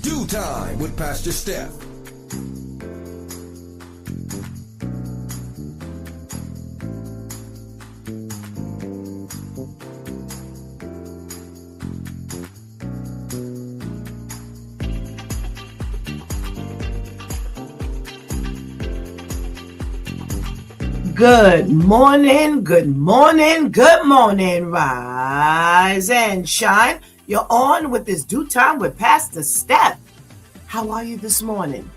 Do Time with Pastor Steph. Good morning, good morning, good morning. Rise and shine. You're on with this Due Time with Pastor Steph. How are you this morning?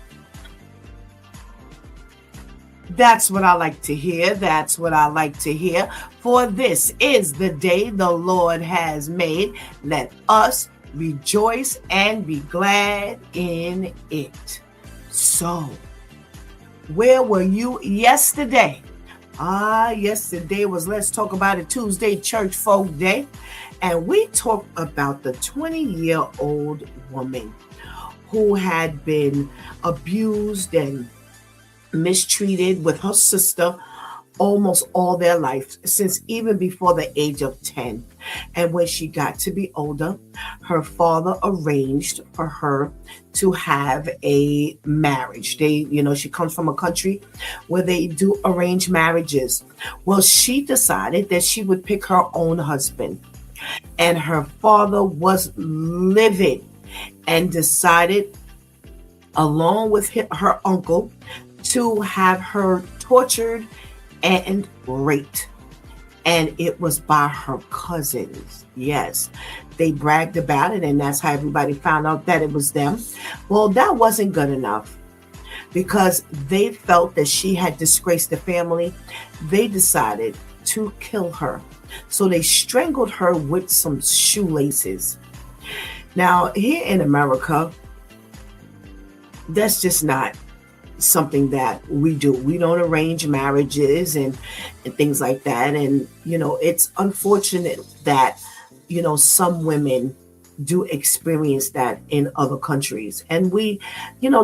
That's what I like to hear. That's what I like to hear. For this is the day the Lord has made. Let us rejoice and be glad in it. So, where were you yesterday? Yesterday was Let's Talk About It Tuesday, Church Folk Day. And we talked about the 20-year-old woman who had been abused and mistreated with her sister almost all their life, since even before the age of 10. And when she got to be older, her father arranged for her to have a marriage. She comes from a country where they do arranged marriages. Well, she decided that she would pick her own husband. And her father was livid and decided, along with her uncle, to have her tortured and raped. And it was by her cousins. Yes, they bragged about it, and that's how everybody found out that it was them. Well, that wasn't good enough, because they felt that she had disgraced the family. They decided to kill her. So they strangled her with some shoelaces. Now, here in America, that's just not something that we do. We don't arrange marriages and things like that. And, it's unfortunate that, some women do experience that in other countries. And we,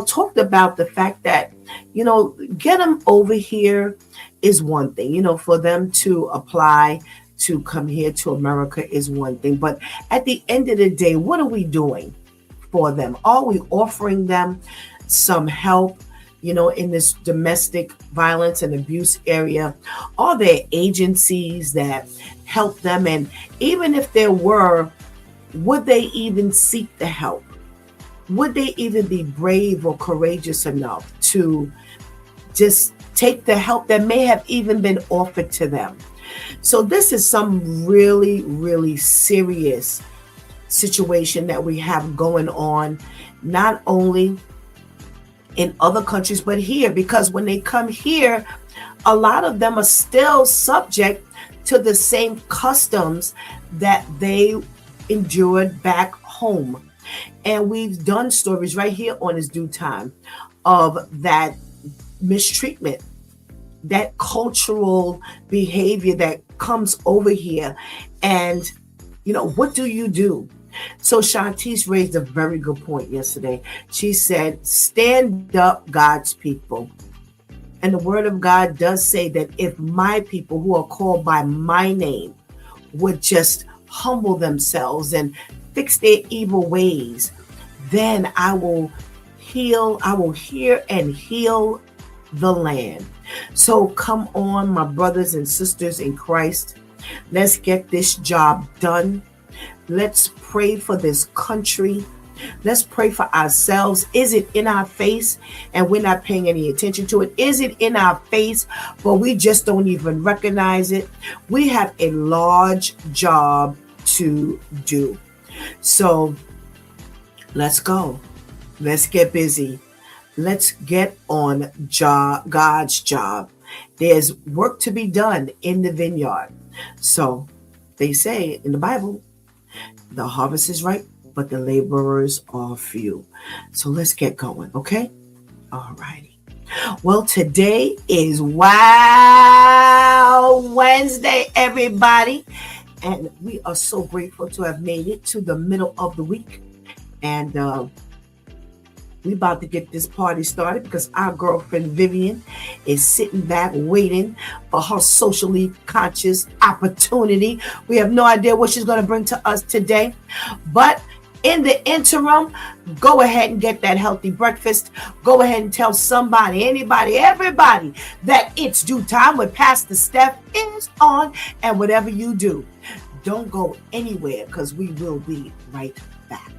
talked about the fact that, get them over here is one thing, for them to apply to come here to America is one thing. But at the end of the day, what are we doing for them? Are we offering them some help? In this domestic violence and abuse area? Are there agencies that help them? And even if there were, would they even seek the help? Would they even be brave or courageous enough to just take the help that may have even been offered to them? So this is some really, really serious situation that we have going on, not only in other countries, but here, because when they come here, a lot of them are still subject to the same customs that they endured back home. And we've done stories right here on this Due Time of that mistreatment, that cultural behavior that comes over here. And, what do you do? So Shantice raised a very good point yesterday. She said, stand up, God's people. And the word of God does say that if my people who are called by my name would just humble themselves and fix their evil ways, then I will hear and heal the land. So come on, my brothers and sisters in Christ. Let's get this job done. Let's pray for this country. Let's pray for ourselves. Is it in our face and we're not paying any attention to it? Is it in our face, but we just don't even recognize it? We have a large job to do. So let's go. Let's get busy. Let's get on God's job. There's work to be done in the vineyard. So they say in the Bible, the harvest is ripe, but the laborers are few. So let's get going, okay? All righty. Well, today is Wow Wednesday, everybody. And we are so grateful to have made it to the middle of the week. And we about to get this party started because our girlfriend Vivian is sitting back waiting for her socially conscious opportunity. We have no idea what she's going to bring to us today, but In the interim, go ahead and get that healthy breakfast. Go ahead and tell somebody, anybody, everybody that it's due time with Pastor Steph is on. And whatever you do, don't go anywhere because we will be right back.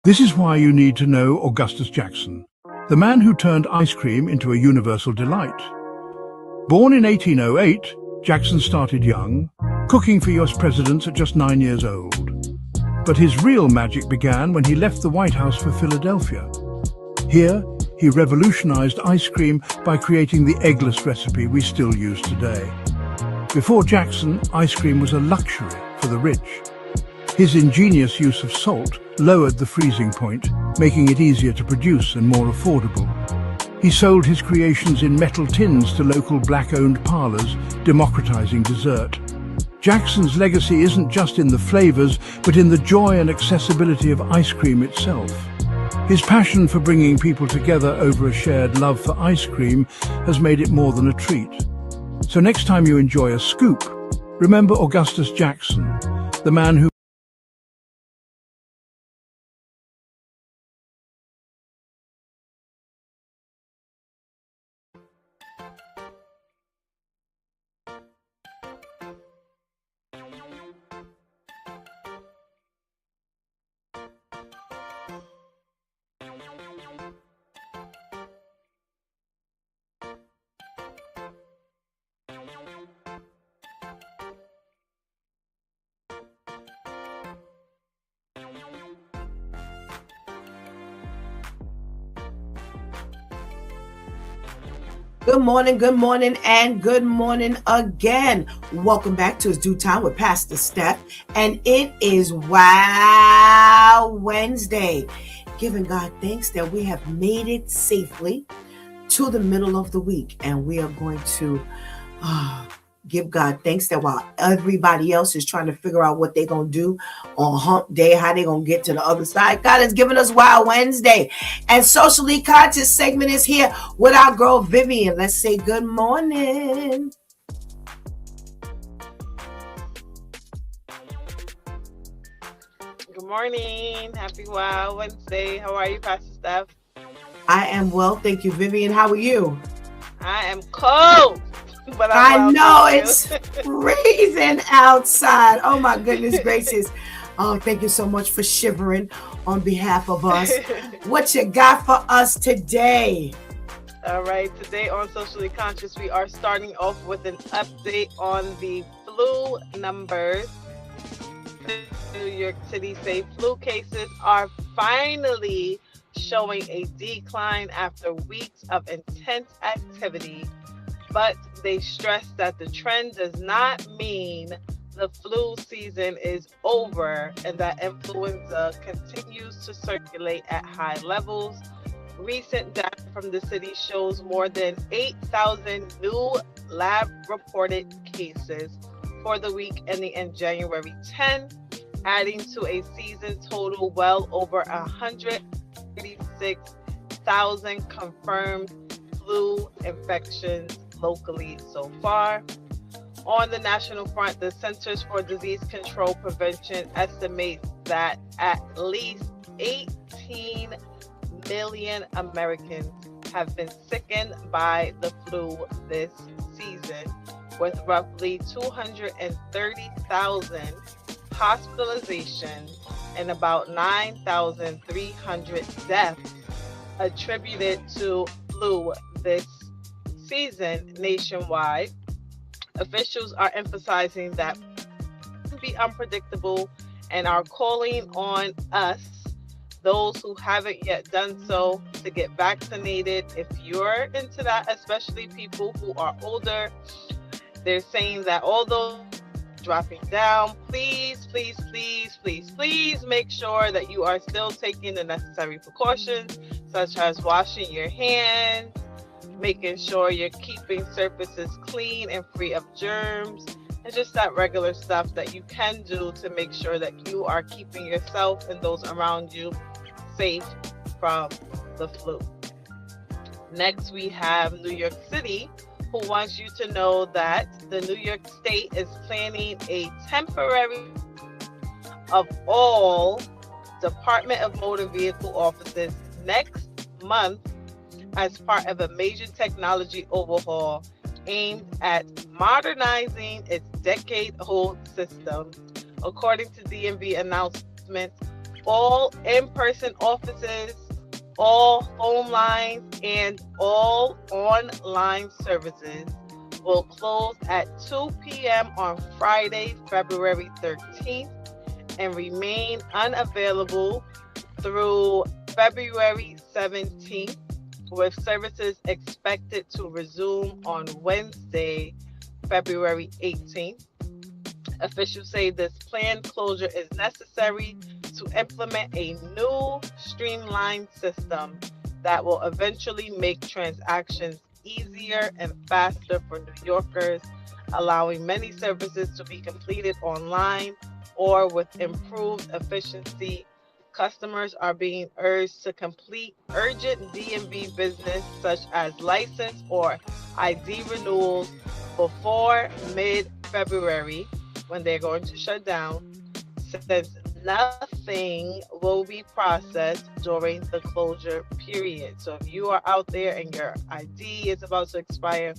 This is why you need to know Augustus Jackson, the man who turned ice cream into a universal delight. Born in 1808, Jackson started young, cooking for US presidents at just 9 years old. But his real magic began when he left the White House for Philadelphia. Here, he revolutionized ice cream by creating the eggless recipe we still use today. Before Jackson, ice cream was a luxury for the rich. His ingenious use of salt lowered the freezing point, making it easier to produce and more affordable. He sold his creations in metal tins to local black-owned parlors, democratizing dessert. Jackson's legacy isn't just in the flavors, but in the joy and accessibility of ice cream itself. His passion for bringing people together over a shared love for ice cream has made it more than a treat. So next time you enjoy a scoop, remember Augustus Jackson, the man who Good morning, and good morning again. Welcome back to It's Due Time with Pastor Steph, and it is Wow Wednesday. Giving God thanks that we have made it safely to the middle of the week, and we are going to give God thanks that while everybody else is trying to figure out what they're going to do on hump day, how they're going to get to the other side, God has given us Wow Wednesday. And Socially Conscious segment is here with our girl Vivian. Let's say good morning. Good morning. Happy Wow Wednesday. How are you, Pastor Steph? I am well, thank you, Vivian. How are you? I am cold. But I know it's freezing outside. Oh my goodness gracious. Oh, thank you so much for shivering on behalf of us. What you got for us today? All right. Today on Socially Conscious, we are starting off with an update on the flu numbers. New York City say flu cases are finally showing a decline after weeks of intense activity. But they stress that the trend does not mean the flu season is over and that influenza continues to circulate at high levels. Recent data from the city shows more than 8,000 new lab-reported cases for the week ending in January 10, adding to a season total well over 136,000 confirmed flu infections locally so far. On the national front, the Centers for Disease Control Prevention estimates that at least 18 million Americans have been sickened by the flu this season, with roughly 230,000 hospitalizations and about 9,300 deaths attributed to flu this season nationwide. Officials are emphasizing that it can be unpredictable and are calling on us, those who haven't yet done so, to get vaccinated if you're into that, especially people who are older. They're saying that although dropping down, please, please, please, please, please make sure that you are still taking the necessary precautions, such as washing your hands, making sure you're keeping surfaces clean and free of germs, and just that regular stuff that you can do to make sure that you are keeping yourself and those around you safe from the flu. Next, we have New York City, who wants you to know that the New York State is planning a temporary of all Department of Motor Vehicle offices next month as part of a major technology overhaul aimed at modernizing its decade-old system. According to DMV announcements, all in-person offices, all phone lines, and all online services will close at 2 p.m. on Friday, February 13th, and remain unavailable through February 17th, with services expected to resume on Wednesday, February 18th. Officials say this planned closure is necessary to implement a new streamlined system that will eventually make transactions easier and faster for New Yorkers, allowing many services to be completed online or with improved efficiency. Customers are being urged to complete urgent DMV business such as license or ID renewals before mid-February, when they're going to shut down, since nothing will be processed during the closure period. So if you are out there and your ID is about to expire,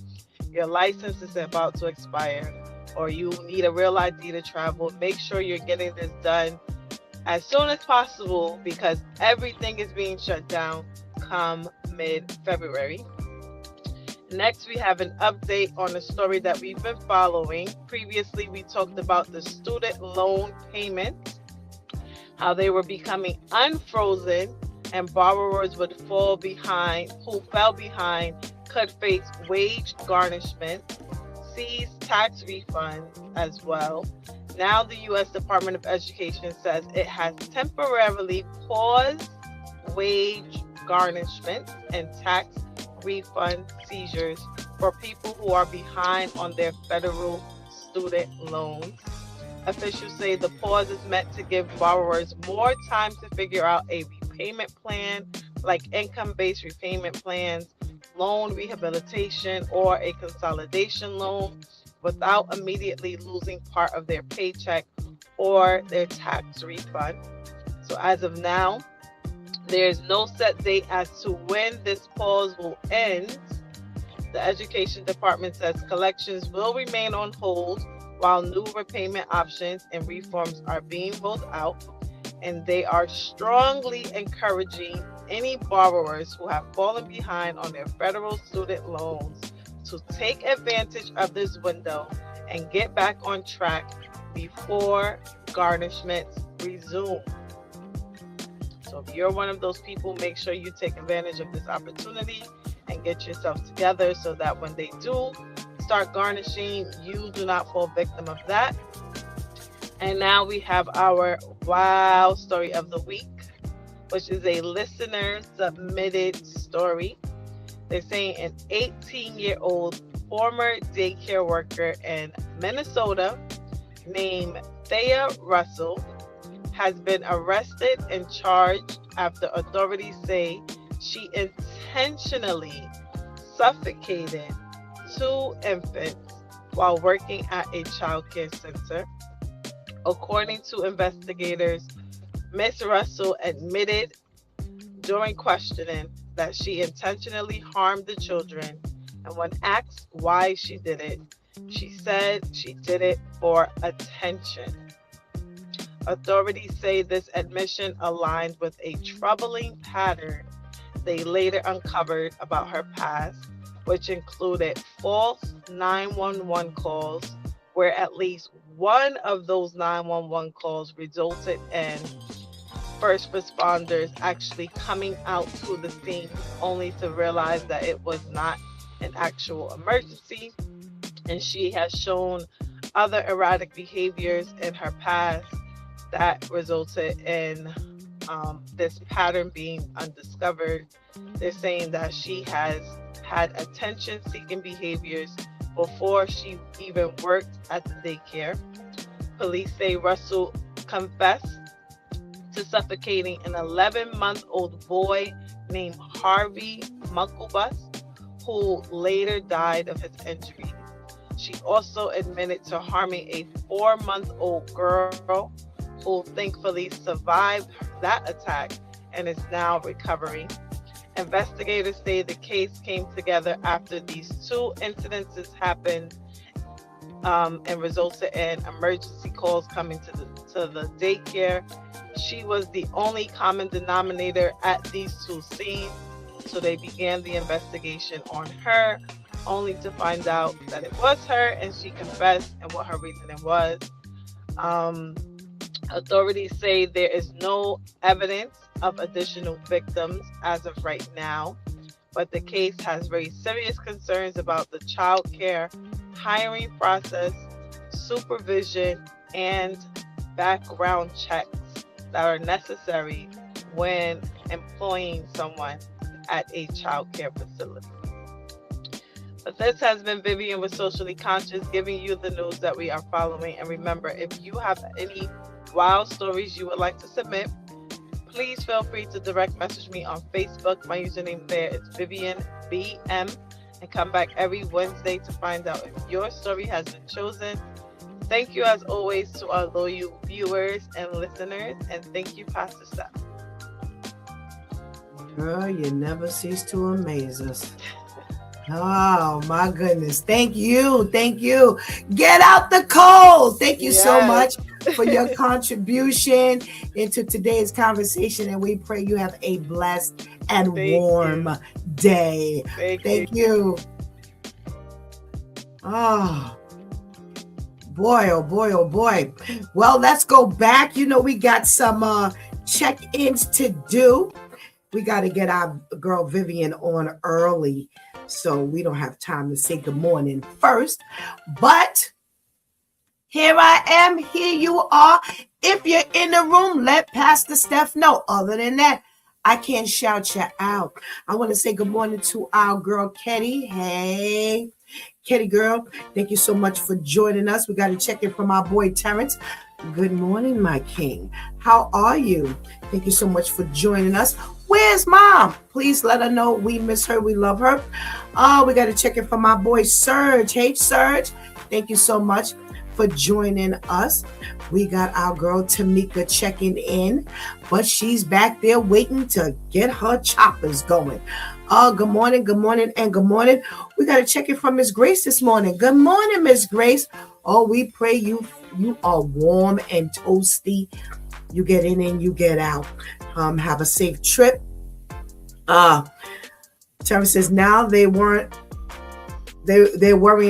your license is about to expire, or you need a real ID to travel, make sure you're getting this done as soon as possible, because everything is being shut down come mid-February. Next, we have an update on a story that we've been following. Previously, we talked about the student loan payments, how they were becoming unfrozen, and borrowers who fell behind, could face wage garnishment, seize tax refunds as well. Now, the U.S. Department of Education says it has temporarily paused wage garnishment and tax refund seizures for people who are behind on their federal student loans. Officials say the pause is meant to give borrowers more time to figure out a repayment plan, like income-based repayment plans, loan rehabilitation, or a consolidation loan, without immediately losing part of their paycheck or their tax refund. So as of now, there's no set date as to when this pause will end. The Education Department says collections will remain on hold while new repayment options and reforms are being rolled out, and they are strongly encouraging any borrowers who have fallen behind on their federal student loans to take advantage of this window and get back on track before garnishments resume. So if you're one of those people, make sure you take advantage of this opportunity and get yourself together so that when they do start garnishing, you do not fall victim of that. And now we have our wow story of the week, which is a listener submitted story. They're saying an 18-year-old former daycare worker in Minnesota named Thea Russell has been arrested and charged after authorities say she intentionally suffocated 2 infants while working at a childcare center. According to investigators, Ms. Russell admitted during questioning that she intentionally harmed the children, and when asked why she did it, she said she did it for attention. Authorities say this admission aligns with a troubling pattern they later uncovered about her past, which included false 911 calls, where at least one of those 911 calls resulted in first responders actually coming out to the scene only to realize that it was not an actual emergency. And she has shown other erratic behaviors in her past that resulted in this pattern being undiscovered. They're saying that she has had attention-seeking behaviors before she even worked at the daycare. Police say Russell confessed to suffocating an 11-month-old boy named Harvey Mucklebus, who later died of his injuries. She also admitted to harming a 4-month-old girl who thankfully survived that attack and is now recovering. Investigators say the case came together after these two incidences happened and resulted in emergency calls coming to the daycare. She was the only common denominator at these two scenes, so they began the investigation on her, only to find out that it was her, and she confessed and what her reasoning was. Authorities say there is no evidence of additional victims as of right now, but the case has raised serious concerns about the child care hiring process, supervision, and background checks that are necessary when employing someone at a child care facility. But this has been Vivian with Socially Conscious, giving you the news that we are following. And remember, if you have any wild stories you would like to submit, please feel free to direct message me on Facebook. My username there is Vivian BM, and come back every Wednesday to find out if your story has been chosen. Thank you as always to our loyal viewers and listeners, and thank you, Pastor Steph. Girl, you never cease to amaze us. Oh my goodness. Thank you. Thank you. Get out the cold. Thank you so much for your contribution into today's conversation. And we pray you have a blessed and warm day. Thank you. Oh boy, oh boy, oh boy. Well, let's go back. You know, we got some check-ins to do. We got to get our girl Vivian on early, so we don't have time to say good morning first. But here I am. Here you are. If you're in the room, let Pastor Steph know. Other than that, I can't shout you out. I want to say good morning to our girl, Ketty. Hey, Ketty girl, thank you so much for joining us. We got to check in from our boy, Terrence. Good morning, my king. How are you? Thank you so much for joining us. Where's mom? Please let her know we miss her. We love her. We got to check in from my boy, Serge. Hey, Serge. Thank you so much for joining us. We got our girl, Tamika, checking in, but she's back there waiting to get her choppers going. Good morning, good morning, and good morning. We got to check in from Miss Grace this morning. Good morning, Miss Grace. Oh, we pray you are warm and toasty. You get in and you get out. Have a safe trip. Terrence says now they're worrying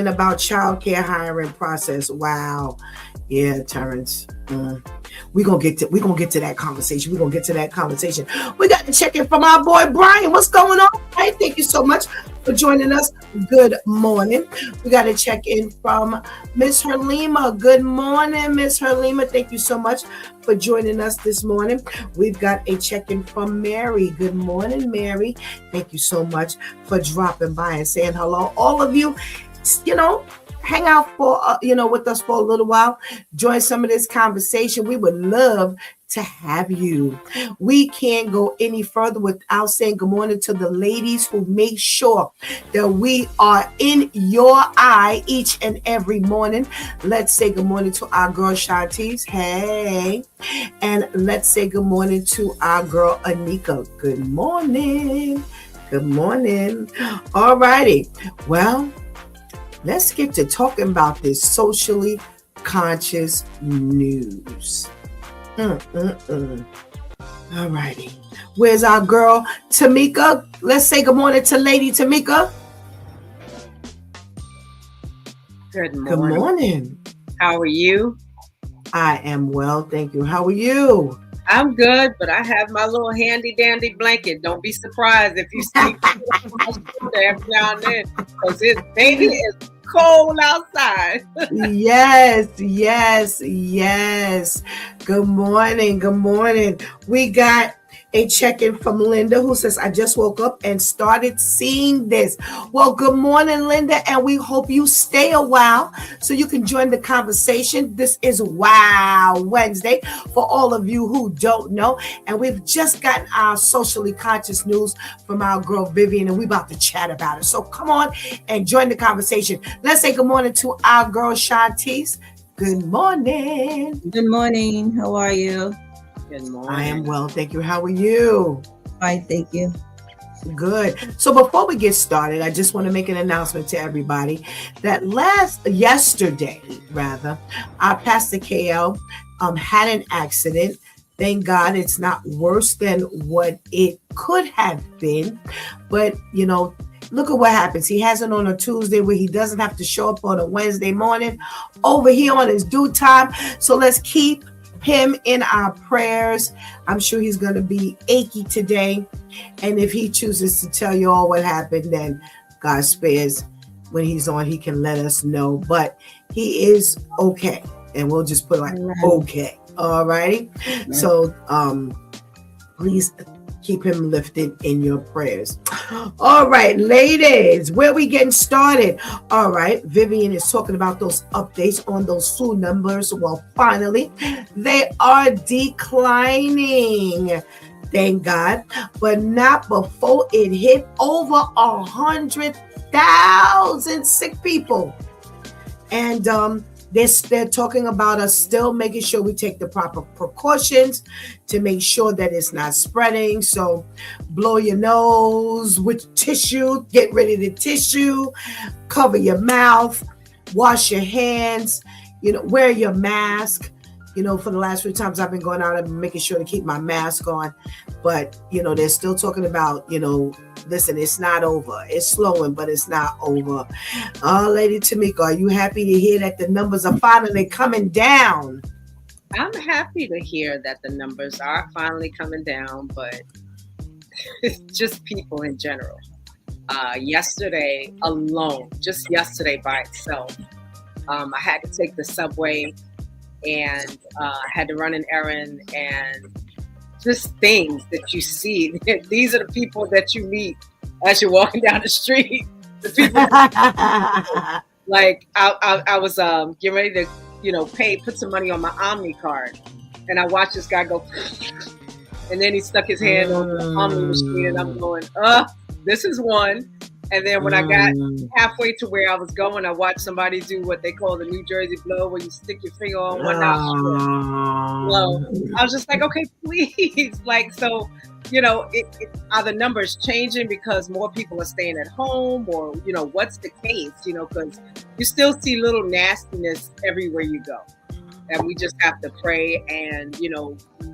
about childcare hiring process. Wow. Yeah, Terrence. We're gonna get to that conversation. We got to check in from our boy Brian. What's going on, Brian? Thank you so much for joining us. Good morning. We got to check in from Miss Herlima. Good morning, Miss Herlima. Thank you so much for joining us this morning. We've got a check-in from Mary. Good morning, Mary. Thank you so much for dropping by and saying hello. All of you, hang out for with us for a little while. Join some of this conversation. We would love to have you. We can't go any further without saying good morning to the ladies who make sure that we are in your eye each and every morning. Let's say good morning to our girl Shantice. Hey. And let's say good morning to our girl Anika. Good morning. Good morning. All righty. Well, let's get to talking about this socially conscious news. All righty. Where's our girl, Tamika? Let's say good morning to Lady Tamika. Good morning. Good morning. How are you? I am well, thank you. How are you? I'm good, but I have my little handy dandy blanket. Don't be surprised if you see me every now and then, because baby is cold outside. Yes, yes, yes. Good morning. Good morning. We got a check-in from Linda who says, I just woke up and started seeing this. Well, good morning, Linda, and we hope you stay a while so you can join the conversation. This is Wow Wednesday for all of you who don't know, and we've just gotten our socially conscious news from our girl Vivian, and we're about to chat about it. So come on and join the conversation. Let's say good morning to our girl Shantice. Good morning. Good morning. How are you? Good morning. I am well, thank you. How are you? Fine, thank you. Good. So before we get started, I just want to make an announcement to everybody that yesterday, our Pastor KL had an accident. Thank God it's not worse than what it could have been. But, look at what happens. He has it on a Tuesday where he doesn't have to show up on a Wednesday morning over here on his due time. So let's keep him in our prayers. I'm sure he's going to be achy today. And if he chooses to tell you all what happened, then God spares. When he's on, he can let us know. But he is okay. And we'll just put okay. All righty. So please keep him lifted in your prayers. All right, ladies, where we getting started? All right, Vivian is talking about those updates on those flu numbers. Well, finally, they are declining. Thank God, but not before it hit over 100,000 sick people. And they're talking about us still making sure we take the proper precautions to make sure that it's not spreading. So blow your nose with tissue, get rid of the tissue, cover your mouth, wash your hands, wear your mask. For the last few times I've been going out, I've been making sure to keep my mask on. But, they're still talking about, listen, it's not over. It's slowing, but it's not over. Lady Tamika, are you happy to hear that the numbers are finally coming down? I'm happy to hear that the numbers are finally coming down, but it's just people in general. Yesterday alone, just yesterday by itself, I had to take the subway and had to run an errand, and just things that you see. These are the people that you meet as you're walking down the street. The people, like I was getting ready to, put some money on my Omni card, and I watched this guy go, and then he stuck his hand on the Omni machine, and I'm going, this is one. And then when I got halfway to where I was going, I watched somebody do what they call the New Jersey blow, where you stick your finger on one nostril. I was just like, okay, please. So, are the numbers changing because more people are staying at home, or, what's the case? Because you still see little nastiness everywhere you go. And we just have to pray and,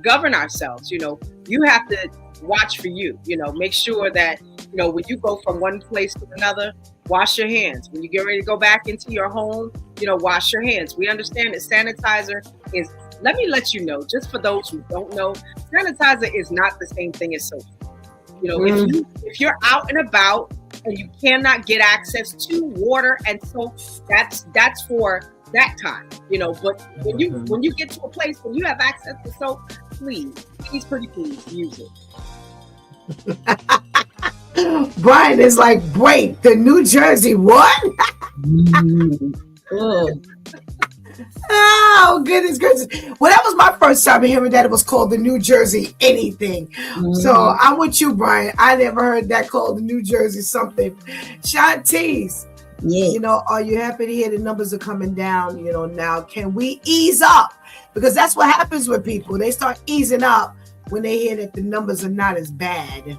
govern ourselves. You have to watch for you, make sure that, when you go from one place to another, wash your hands. When you get ready to go back into your home, wash your hands. We understand that sanitizer is, let me let you know, just for those who don't know, sanitizer is not the same thing as soap. If you're out and about and you cannot get access to water and soap, that's for that time, but when you get to a place where you have access to soap, please pretty please use it. Brian is like, wait, the New Jersey what? Oh, goodness gracious. Well, that was my first time hearing that it was called the New Jersey anything. So I'm with you, Brian. I never heard that called the New Jersey something. Shantice, are you happy to hear the numbers are coming down? Now, can we ease up? Because that's what happens with people. They start easing up when they hear that the numbers are not as bad.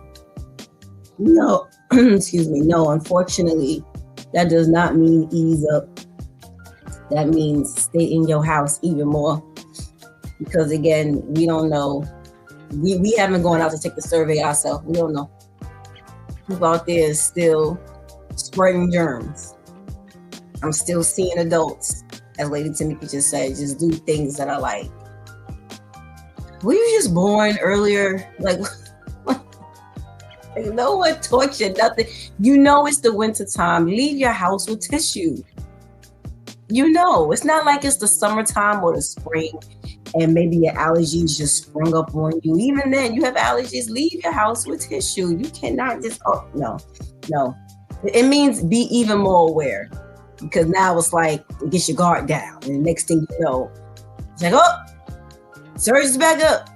No, excuse me. No, unfortunately, that does not mean ease up. That means stay in your house even more. Because again, we don't know. We haven't gone out to take the survey ourselves. We don't know. People out there is still spreading germs. I'm still seeing adults, as Lady Tamika just said, just do things that are like, were you just born earlier? Like, like no one taught you nothing. You know it's the winter time. Leave your house with tissue. You know, it's not like it's the summertime or the spring and maybe your allergies just sprung up on you. Even then, you have allergies, leave your house with tissue. You cannot just, no. It means be even more aware, because now it's like, it gets your guard down. And the next thing you know, it's like, oh, surge is back up.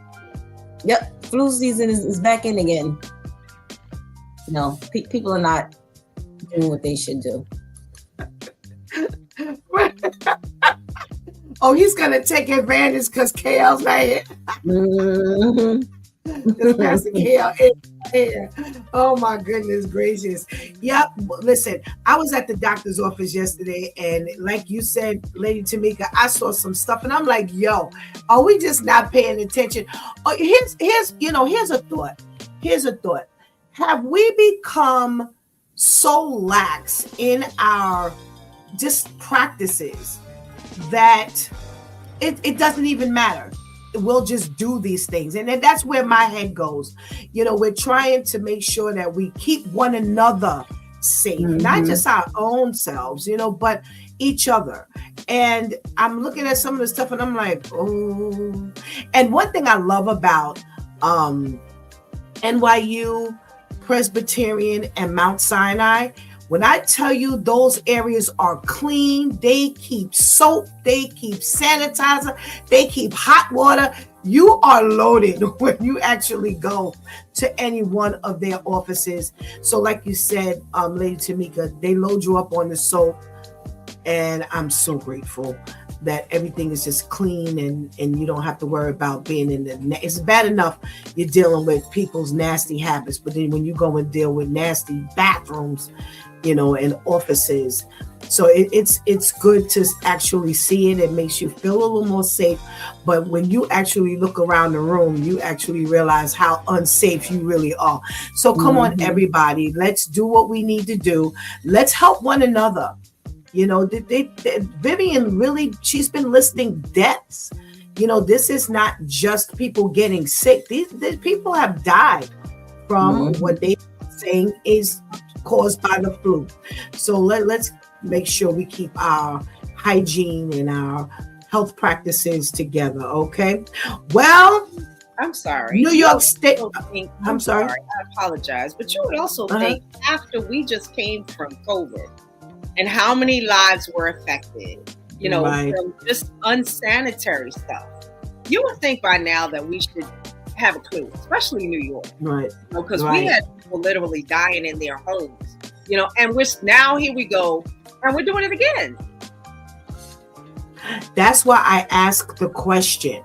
Yep, flu season is back in again. No, people are not doing what they should do. Oh, he's gonna take advantage because KL's not here. Because Pastor KL is here. Oh my goodness gracious. Yep. Listen, I was at the doctor's office yesterday, and like you said, Lady Tamika, I saw some stuff, and I'm like, yo, are we just not paying attention? Oh, here's a thought. Here's a thought. Have we become so lax in our just practices that it doesn't even matter? We'll just do these things. And then that's where my head goes. We're trying to make sure that we keep one another safe, not just our own selves, but each other. And I'm looking at some of the stuff and I'm like, oh. And one thing I love about NYU, Presbyterian, and Mount Sinai, when I tell you those areas are clean, they keep soap, they keep sanitizer, they keep hot water. You are loaded when you actually go to any one of their offices. So like you said, Lady Tamika, they load you up on the soap. And I'm so grateful that everything is just clean and you don't have to worry about being in it's bad enough you're dealing with people's nasty habits, but then when you go and deal with nasty bathrooms, and offices. So it's good to actually see it. It makes you feel a little more safe. But when you actually look around the room, you actually realize how unsafe you really are. So come on, everybody, let's do what we need to do. Let's help one another. Vivian really, she's been listing deaths. This is not just people getting sick. These people have died from what they're saying is caused by the flu. So let's make sure we keep our hygiene and our health practices together. Okay. Well, I'm sorry. New York State. I'm sorry. I apologize. But you would also think, after we just came from COVID and how many lives were affected, from just unsanitary stuff, you would think by now that we should have a clue, especially New York. Right. Because we had people literally dying in their homes, and now here we go and we're doing it again. That's why I ask the question.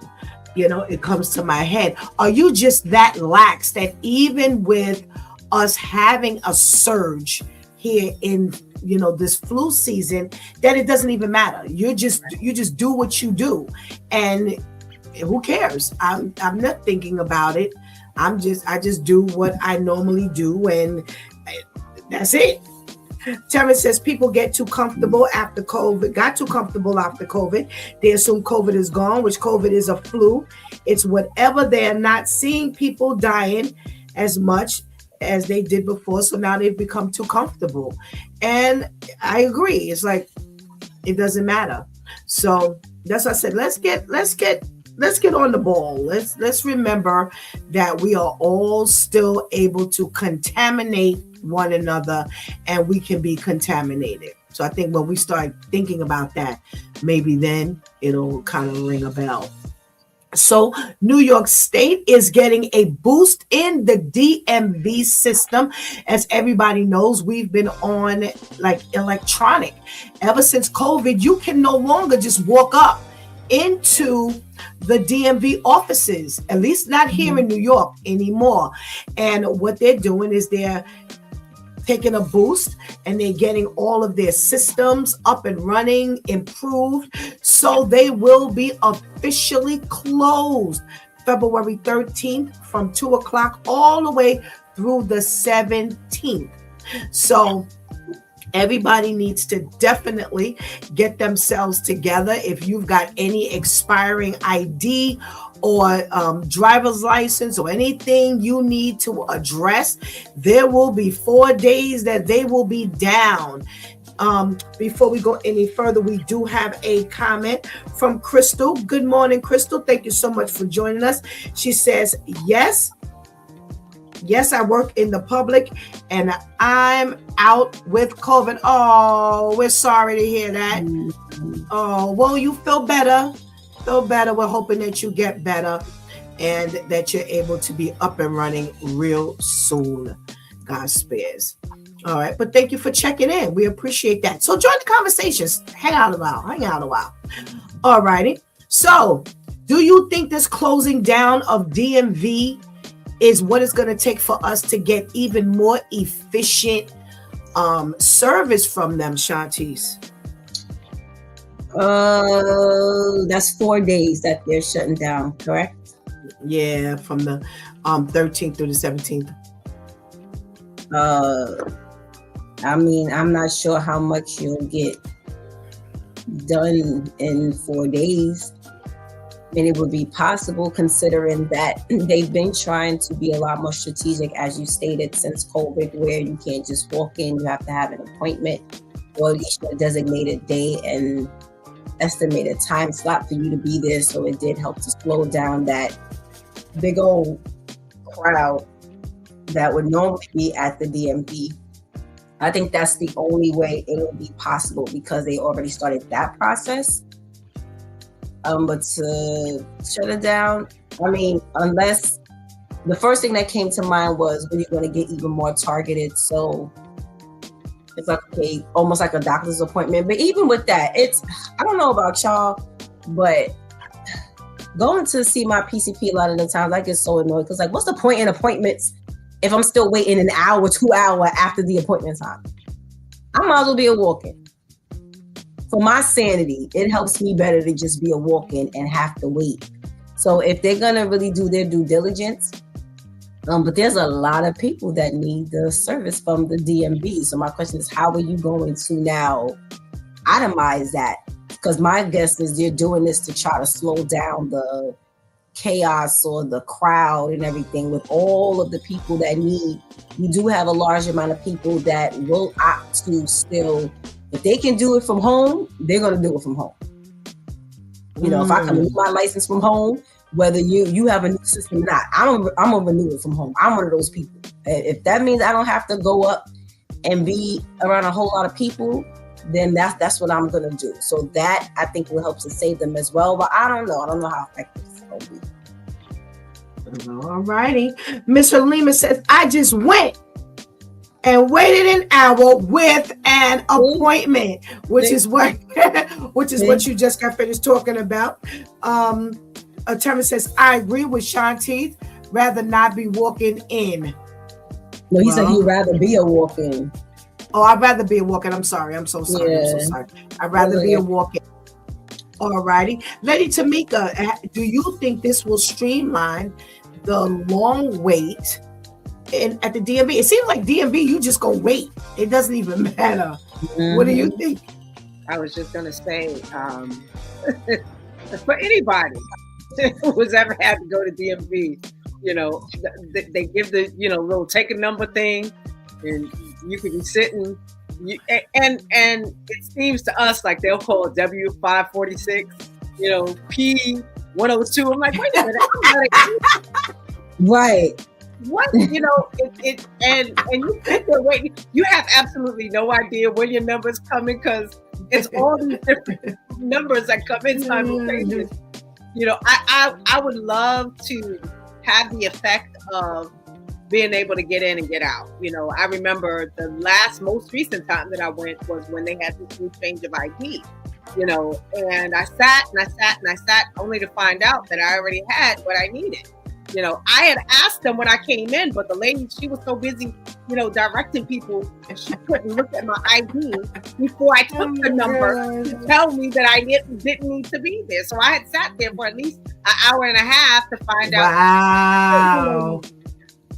It comes to my head. Are you just that lax that even with us having a surge here in, this flu season, that it doesn't even matter? You just do what you do, and who cares? I'm not thinking about it. I just do what I normally do, and that's it. Terrence says people get too comfortable after COVID, got too comfortable after COVID. They assume COVID is gone, which COVID is a flu. It's whatever. They're not seeing people dying as much as they did before. So now they've become too comfortable. And I agree. It's like, it doesn't matter. So that's what I said. Let's get on the ball. Let's remember that we are all still able to contaminate one another, and we can be contaminated. So I think when we start thinking about that, maybe then it'll kind of ring a bell. So New York State is getting a boost in the DMV system. As everybody knows, we've been on like electronic. Ever since COVID, you can no longer just walk up into the DMV offices, at least not here in New York anymore. And what they're doing is they're taking a boost and they're getting all of their systems up and running, improved. So they will be officially closed February 13th from 2:00 all the way through the 17th. So everybody needs to definitely get themselves together. If you've got any expiring ID or driver's license or anything you need to address, there will be 4 days that they will be down. Before we go any further, we do have a comment from Crystal. Good morning, Crystal. Thank you so much for joining us. She says, yes, I work in the public and I'm out with COVID. Oh, we're sorry to hear that. Oh, well, you feel better. We're hoping that you get better and that you're able to be up and running real soon. God spares. All right, but thank you for checking in. We appreciate that. So join the conversations. Hang out a while. All righty. So do you think this closing down of DMV is what it's going to take for us to get even more efficient service from them, Shantice? That's 4 days that they're shutting down, correct? Yeah, from the 13th through the 17th. I mean, I'm not sure how much you'll get done in 4 days. I mean, it would be possible considering that they've been trying to be a lot more strategic, as you stated, since COVID, where you can't just walk in, you have to have an appointment or at least a designated day and estimated time slot for you to be there. So it did help to slow down that big old crowd that would normally be at the DMV. I think that's the only way it will be possible because they already started that process. But to shut it down, I mean, unless the first thing that came to mind was when you're going to get even more targeted. So it's like, okay, almost like a doctor's appointment. But even with that, I don't know about y'all, but going to see my PCP a lot of the times, I get so annoyed because like, what's the point in appointments if I'm still waiting an hour, 2 hours after the appointment time? I might as well be a walk-in. For my sanity, it helps me better to just be a walk-in and have to wait. So if they're gonna really do their due diligence, but there's a lot of people that need the service from the DMV. So my question is, how are you going to now itemize that? Because my guess is they're doing this to try to slow down the chaos or the crowd and everything with all of the people that need. You do have a large amount of people that will opt to still, if they can do it from home, they're going to do it from home. You know, if I can renew my license from home, whether you have a new system or not, I'm going to renew it from home. I'm one of those people. If that means I don't have to go up and be around a whole lot of people, then that's what I'm going to do. So that, I think, will help to save them as well. But I don't know. I don't know how effective it's going to be. All righty. Miss Halima says, I just went and waited an hour with an appointment, which is what you just got finished talking about. Terma says, I agree with Shantice, rather not be walking in. No, he said he'd rather be a walk-in. Oh, I'd rather be a walk-in. I'm sorry. I'm so sorry. Yeah. I'm so sorry. I'd rather be a walk-in. All righty. Lady Tamika, do you think this will streamline the long wait at the DMV? It seems like DMV, you just go wait. It doesn't even matter. Mm-hmm. What do you think? I was just going to say, for anybody who's ever had to go to DMV, you know, they give the, you know, little take a number thing, and you could be sitting, and it seems to us like they'll call it W546, you know, P102. I'm like, wait a minute. Right. What, you know, and you sit there waiting. You have absolutely no idea when your number's coming because it's all these different numbers that come in simultaneously. You know, I would love to have the effect of being able to get in and get out. You know, I remember the most recent time that I went was when they had this new change of ID. You know, and I sat only to find out that I already had what I needed. You know, I had asked them when I came in, but the lady, she was so busy, you know, directing people, and she couldn't look at my ID before I took the number to tell me that I didn't need to be there. So I had sat there for at least an hour and a half to find out. Wow.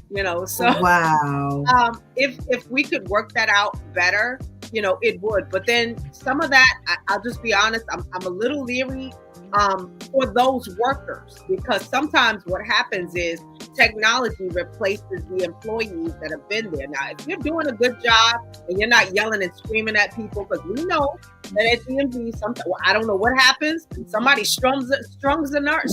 You know, so wow. If we could work that out better, you know, it would. But then some of that, I'll just be honest, I'm a little leery for those workers, because sometimes what happens is technology replaces the employees that have been there. Now, if you're doing a good job and you're not yelling and screaming at people, because we know that at DMV, sometimes, well, I don't know what happens. Somebody strums a nerve,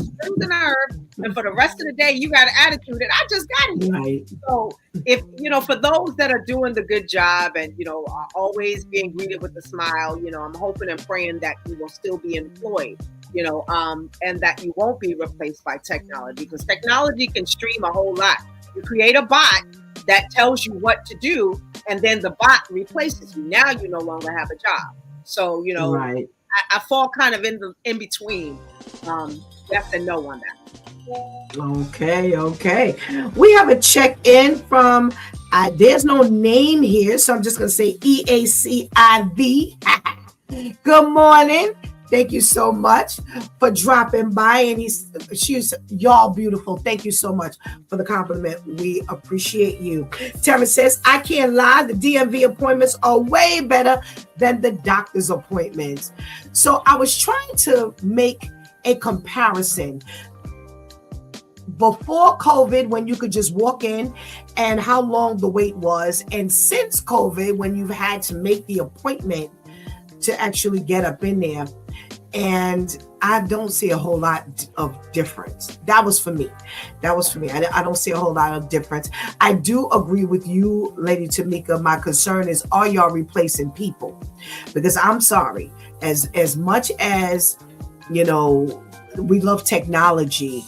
and for the rest of the day, you got an attitude, and I just got here. Right. So, if for those that are doing the good job and are always being greeted with a smile, I'm hoping and praying that you will still be employed. And that you won't be replaced by technology, because technology can stream a whole lot. You create a bot that tells you what to do, and then the bot replaces you. Now you no longer have a job. So, Right. I fall kind of in between yes and no on that. Okay. We have a check-in from, there's no name here, so I'm just going to say EACIV. Good morning. Thank you so much for dropping by. And she's y'all beautiful. Thank you so much for the compliment. We appreciate you. Terrence says, I can't lie. The DMV appointments are way better than the doctor's appointments. So I was trying to make a comparison before COVID, when you could just walk in, and how long the wait was. And since COVID, when you've had to make the appointment to actually get up in there. And I don't see a whole lot of difference. That was for me. I don't see a whole lot of difference. I do agree with you, Lady Tamika. My concern is, are y'all replacing people? Because I'm sorry, as much as, we love technology,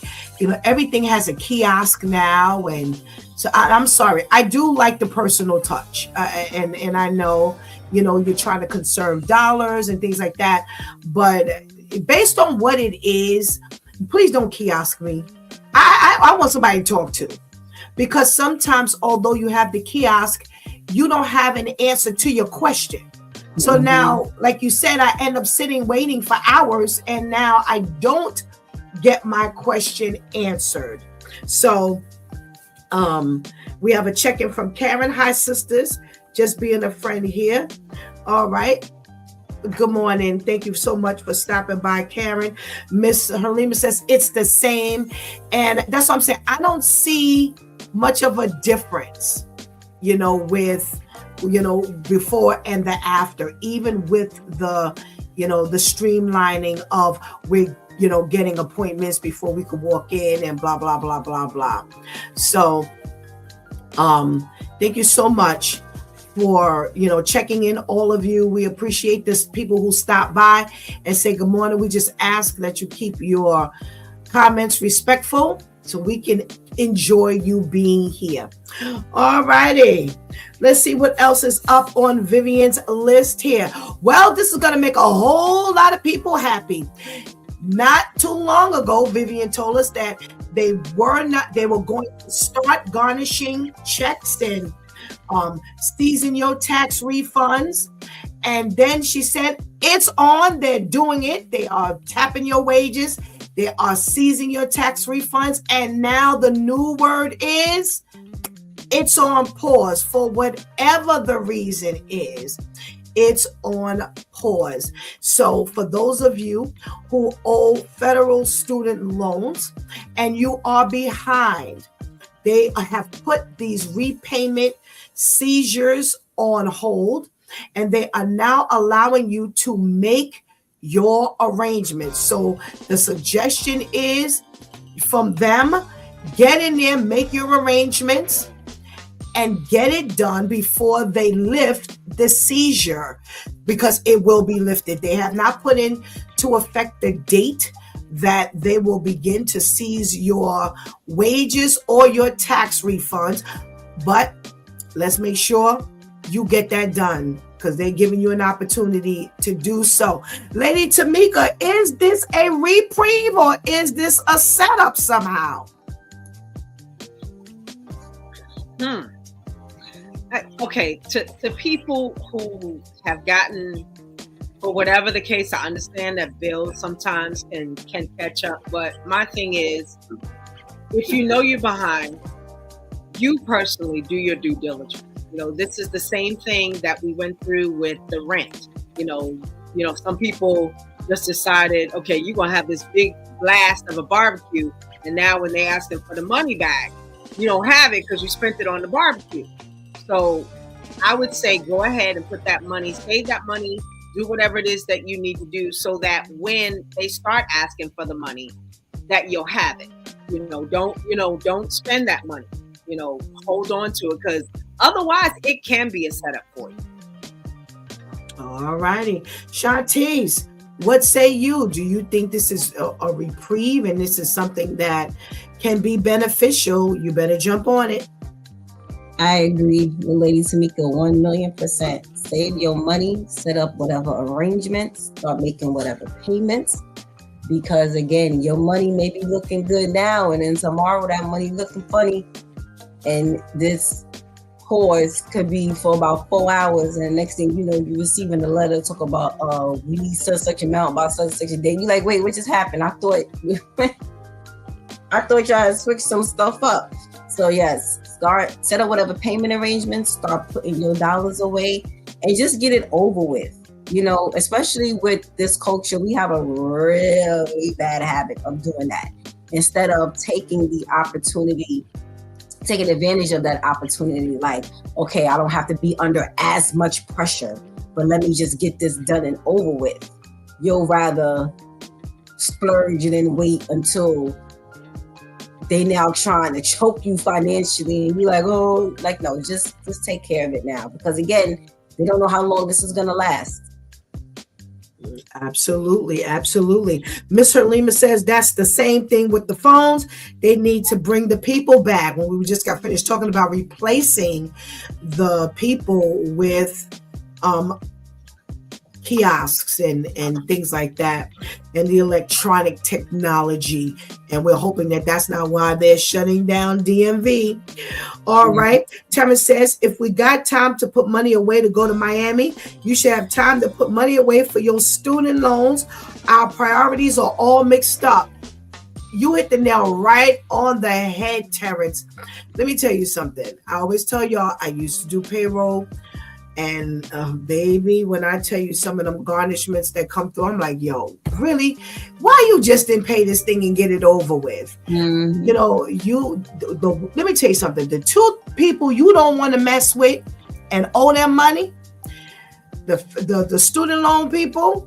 everything has a kiosk now. And so I'm sorry. I do like the personal touch. And I know, you're trying to conserve dollars and things like that. But based on what it is, please don't kiosk me. I want somebody to talk to, because sometimes, although you have the kiosk, you don't have an answer to your question. So now, like you said, I end up sitting waiting for hours, and now I don't get my question answered. So we have a check-in from Karen. Hi, sisters. Just being a friend here. All right. Good morning. Thank you so much for stopping by, Karen. Miss Halima says it's the same. And that's what I'm saying. I don't see much of a difference, with, before and the after, even with the, the streamlining of getting appointments before we could walk in and blah, blah, blah, blah, blah. So, thank you so much for checking in, all of you. We appreciate this, people who stop by and say good morning. We just ask that you keep your comments respectful so we can enjoy you being here. All righty, let's see what else is up on Vivian's list here. Well, this is going to make a whole lot of people happy. Not too long ago, Vivian told us that they were going to start garnishing checks and seizing your tax refunds. And then she said, it's on. They're doing it. They are tapping your wages. They are seizing your tax refunds. And now the new word is, it's on pause for whatever the reason is. It's on pause. So for those of you who owe federal student loans and you are behind, they have put these repayment seizures on hold, and they are now allowing you to make your arrangements. So the suggestion is from them, get in there, make your arrangements, and get it done before they lift the seizure, because it will be lifted. They have not put into effect the date that they will begin to seize your wages or your tax refunds, but let's make sure you get that done, because they're giving you an opportunity to do so. Lady Tamika, is this a reprieve or is this a setup somehow? Okay, to people who have gotten, for whatever the case, I understand that bills sometimes can catch up. But my thing is, if you know you're behind, you personally do your due diligence. This is the same thing that we went through with the rent. Some people, just decided, okay, you're going to have this big blast of a barbecue. And now when they ask them for the money back, you don't have it because you spent it on the barbecue. So I would say go ahead and put that money, save that money, do whatever it is that you need to do so that when they start asking for the money, that you'll have it. Don't spend that money. Hold on to it, because otherwise it can be a setup for you. All righty. Shantice, what say you? Do you think this is a reprieve and this is something that can be beneficial? You better jump on it. I agree with Lady Tamika 1,000,000%. Save your money, set up whatever arrangements, start making whatever payments. Because again, your money may be looking good now, and then tomorrow that money looking funny. And this pause could be for about 4 hours, and the next thing you know, you're receiving a letter talk about we need such amount by such a day. You're like, wait, what just happened? I thought y'all had switched some stuff up. So yes, set up whatever payment arrangements, start putting your dollars away, and just get it over with. Especially with this culture, we have a really bad habit of doing that. Instead of taking advantage of that opportunity, like, okay, I don't have to be under as much pressure, but let me just get this done and over with. You'll rather splurge and then wait until they now trying to choke you financially, and you're like, oh, like, no, just take care of it now. Because again, they don't know how long this is gonna last. Absolutely. Miss Herlima says that's the same thing with the phones. They need to bring the people back. When we just got finished talking about replacing the people with kiosks and things like that, and the electronic technology, and we're hoping that that's not why they're shutting down DMV. All right. Terrence says, if we got time to put money away to go to Miami, you should have time to put money away for your student loans. Our priorities are all mixed up. You hit the nail right on the head, Terrence. Let me tell you something. I always tell y'all, I used to do payroll. And baby, when I tell you some of them garnishments that come through, I'm like, yo, really? Why you just didn't pay this thing and get it over with? Mm-hmm. Let me tell you something. The two people you don't want to mess with and owe them money, the student loan people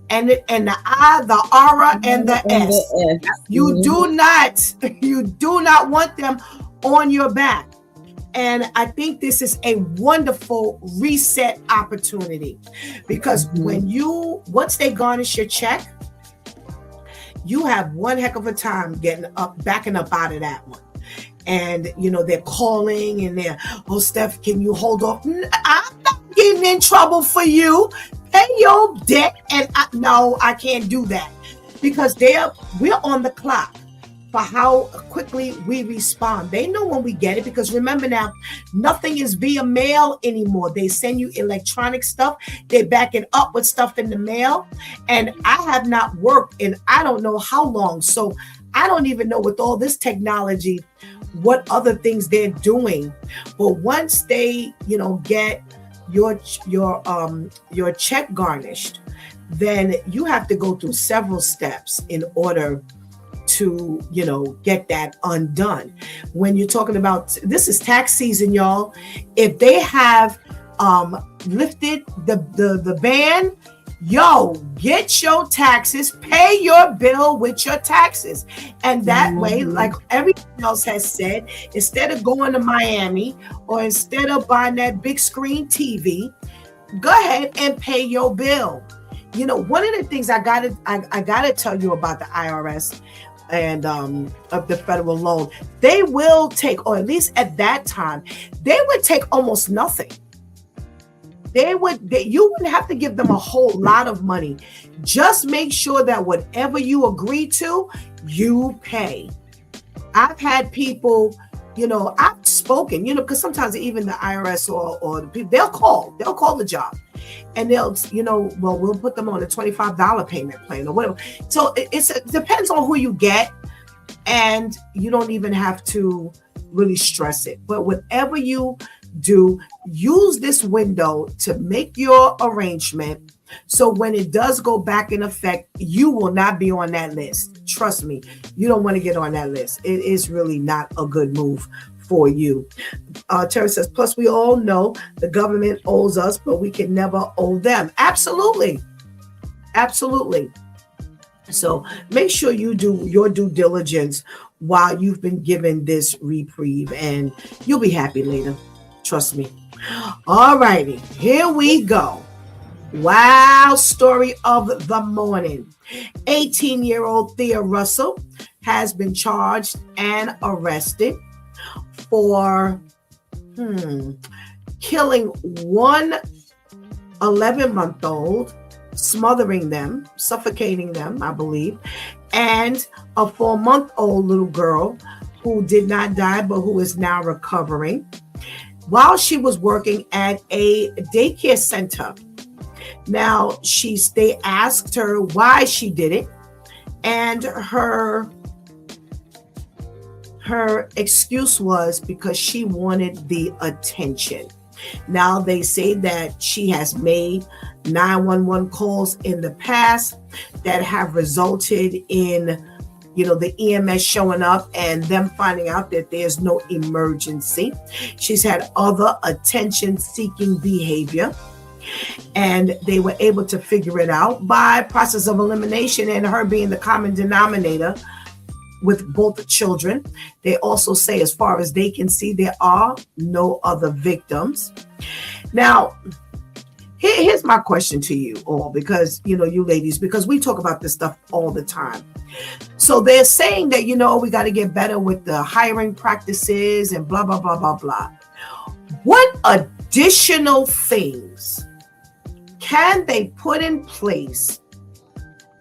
and the I, the aura, and the S. You do not want them on your back. And I think this is a wonderful reset opportunity, because once they garnish your check, you have one heck of a time backing up out of that one. And, they're calling and they're, oh, Steph, can you hold off? I'm not getting in trouble for you. Pay your debt. And I can't do that, because we're on the clock for how quickly we respond. They know when we get it, because remember now, nothing is via mail anymore. They send you electronic stuff. They back it up with stuff in the mail. And I have not worked in I don't know how long. So I don't even know, with all this technology, what other things they're doing. But once they, get your check garnished, then you have to go through several steps in order to get that undone. When you're talking about, this is tax season, y'all. If they have lifted the ban, get your taxes, pay your bill with your taxes. And that way, like everyone else has said, instead of going to Miami or instead of buying that big screen TV, go ahead and pay your bill. One of the things I gotta tell you about the IRS and of the federal loan, they will take, or at least at that time, they would take almost nothing. You wouldn't have to give them a whole lot of money. Just make sure that whatever you agree to, you pay. I've had people, I've spoken, because sometimes even the IRS or the people, they'll call the job. And they'll, we'll put them on a $25 payment plan or whatever. So it depends on who you get, and you don't even have to really stress it. But whatever you do, use this window to make your arrangement. So when it does go back in effect, you will not be on that list. Trust me, you don't want to get on that list. It is really not a good move for you. Terry says, plus we all know the government owes us, but we can never owe them. Absolutely. Absolutely. So make sure you do your due diligence while you've been given this reprieve, and you'll be happy later. Trust me. All righty, here we go. Wow, story of the morning. 18-year-old Thea Russell has been charged and arrested for killing one 11-month-old, smothering them, suffocating them, I believe, and a 4-month-old little girl who did not die but who is now recovering while she was working at a daycare center. Now, they asked her why she did it, and her excuse was because she wanted the attention. Now, they say that she has made 911 calls in the past that have resulted in, the EMS showing up and them finding out that there's no emergency. She's had other attention-seeking behavior, and they were able to figure it out by process of elimination, and her being the common denominator with both children. They also say, as far as they can see, there are no other victims. Now, here's my question to you all, because, you ladies, because we talk about this stuff all the time. So they're saying that, we got to get better with the hiring practices and blah, blah, blah, blah, blah. What additional things can they put in place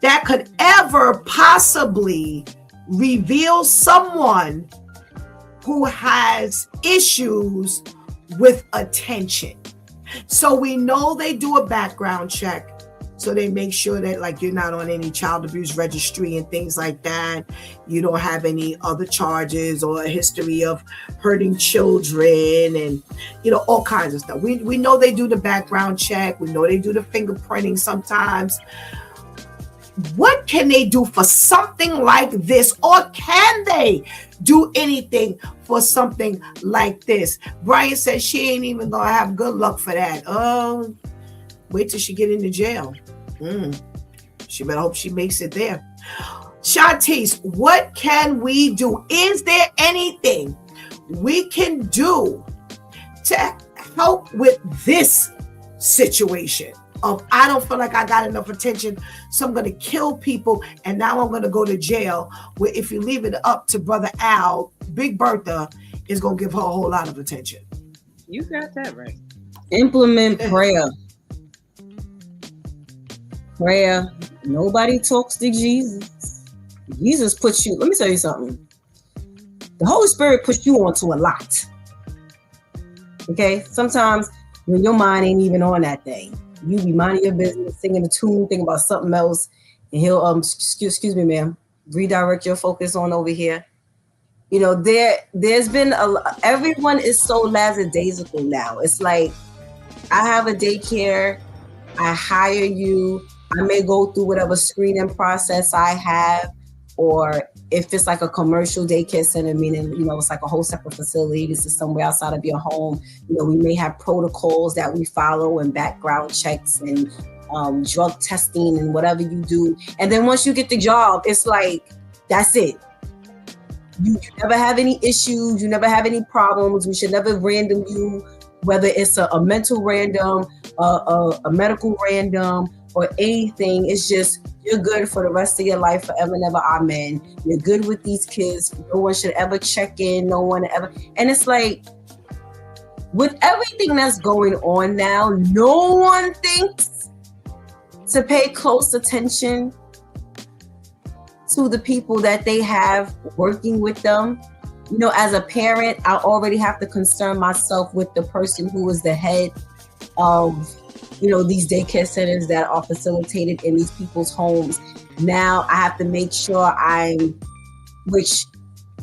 that could ever possibly reveal someone who has issues with attention? So we know they do a background check. So they make sure that you're not on any child abuse registry and things like that. You don't have any other charges or a history of hurting children and, all kinds of stuff. We know they do the background check. We know they do the fingerprinting sometimes. What can they do for something like this? Or can they do anything for something like this? Brian says she ain't even going to have good luck for that. Oh, wait till she get into jail. She better hope she makes it there. Shantice, what can we do? Is there anything we can do to help with this situation of, I don't feel like I got enough attention, so I'm going to kill people, and now I'm going to go to jail, where if you leave it up to Brother Al, Big Bertha is going to give her a whole lot of attention? You got that right. Implement prayer. Prayer. Nobody talks to Jesus. Jesus puts you, let me tell you something. The Holy Spirit puts you onto a lot. Okay? Sometimes when your mind ain't even on that thing, you be minding your business, singing a tune, thinking about something else, and he'll, excuse me, ma'am, redirect your focus on over here. There's been everyone is so lackadaisical now. It's like, I have a daycare, I hire you, I may go through whatever screening process I have, or if it's like a commercial daycare center, meaning, it's like a whole separate facility, this is somewhere outside of your home, we may have protocols that we follow and background checks and drug testing and whatever you do. And then once you get the job, it's like, that's it. You never have any issues, you never have any problems. We should never random you, whether it's a mental random, a medical random, or anything. It's just, you're good for the rest of your life, forever and ever, amen. You're good with these kids. No one should ever check in, no one ever. And it's like, with everything that's going on now, no one thinks to pay close attention to the people that they have working with them. As a parent, I already have to concern myself with the person who is the head of, these daycare centers that are facilitated in these people's homes. Now I have to make sure which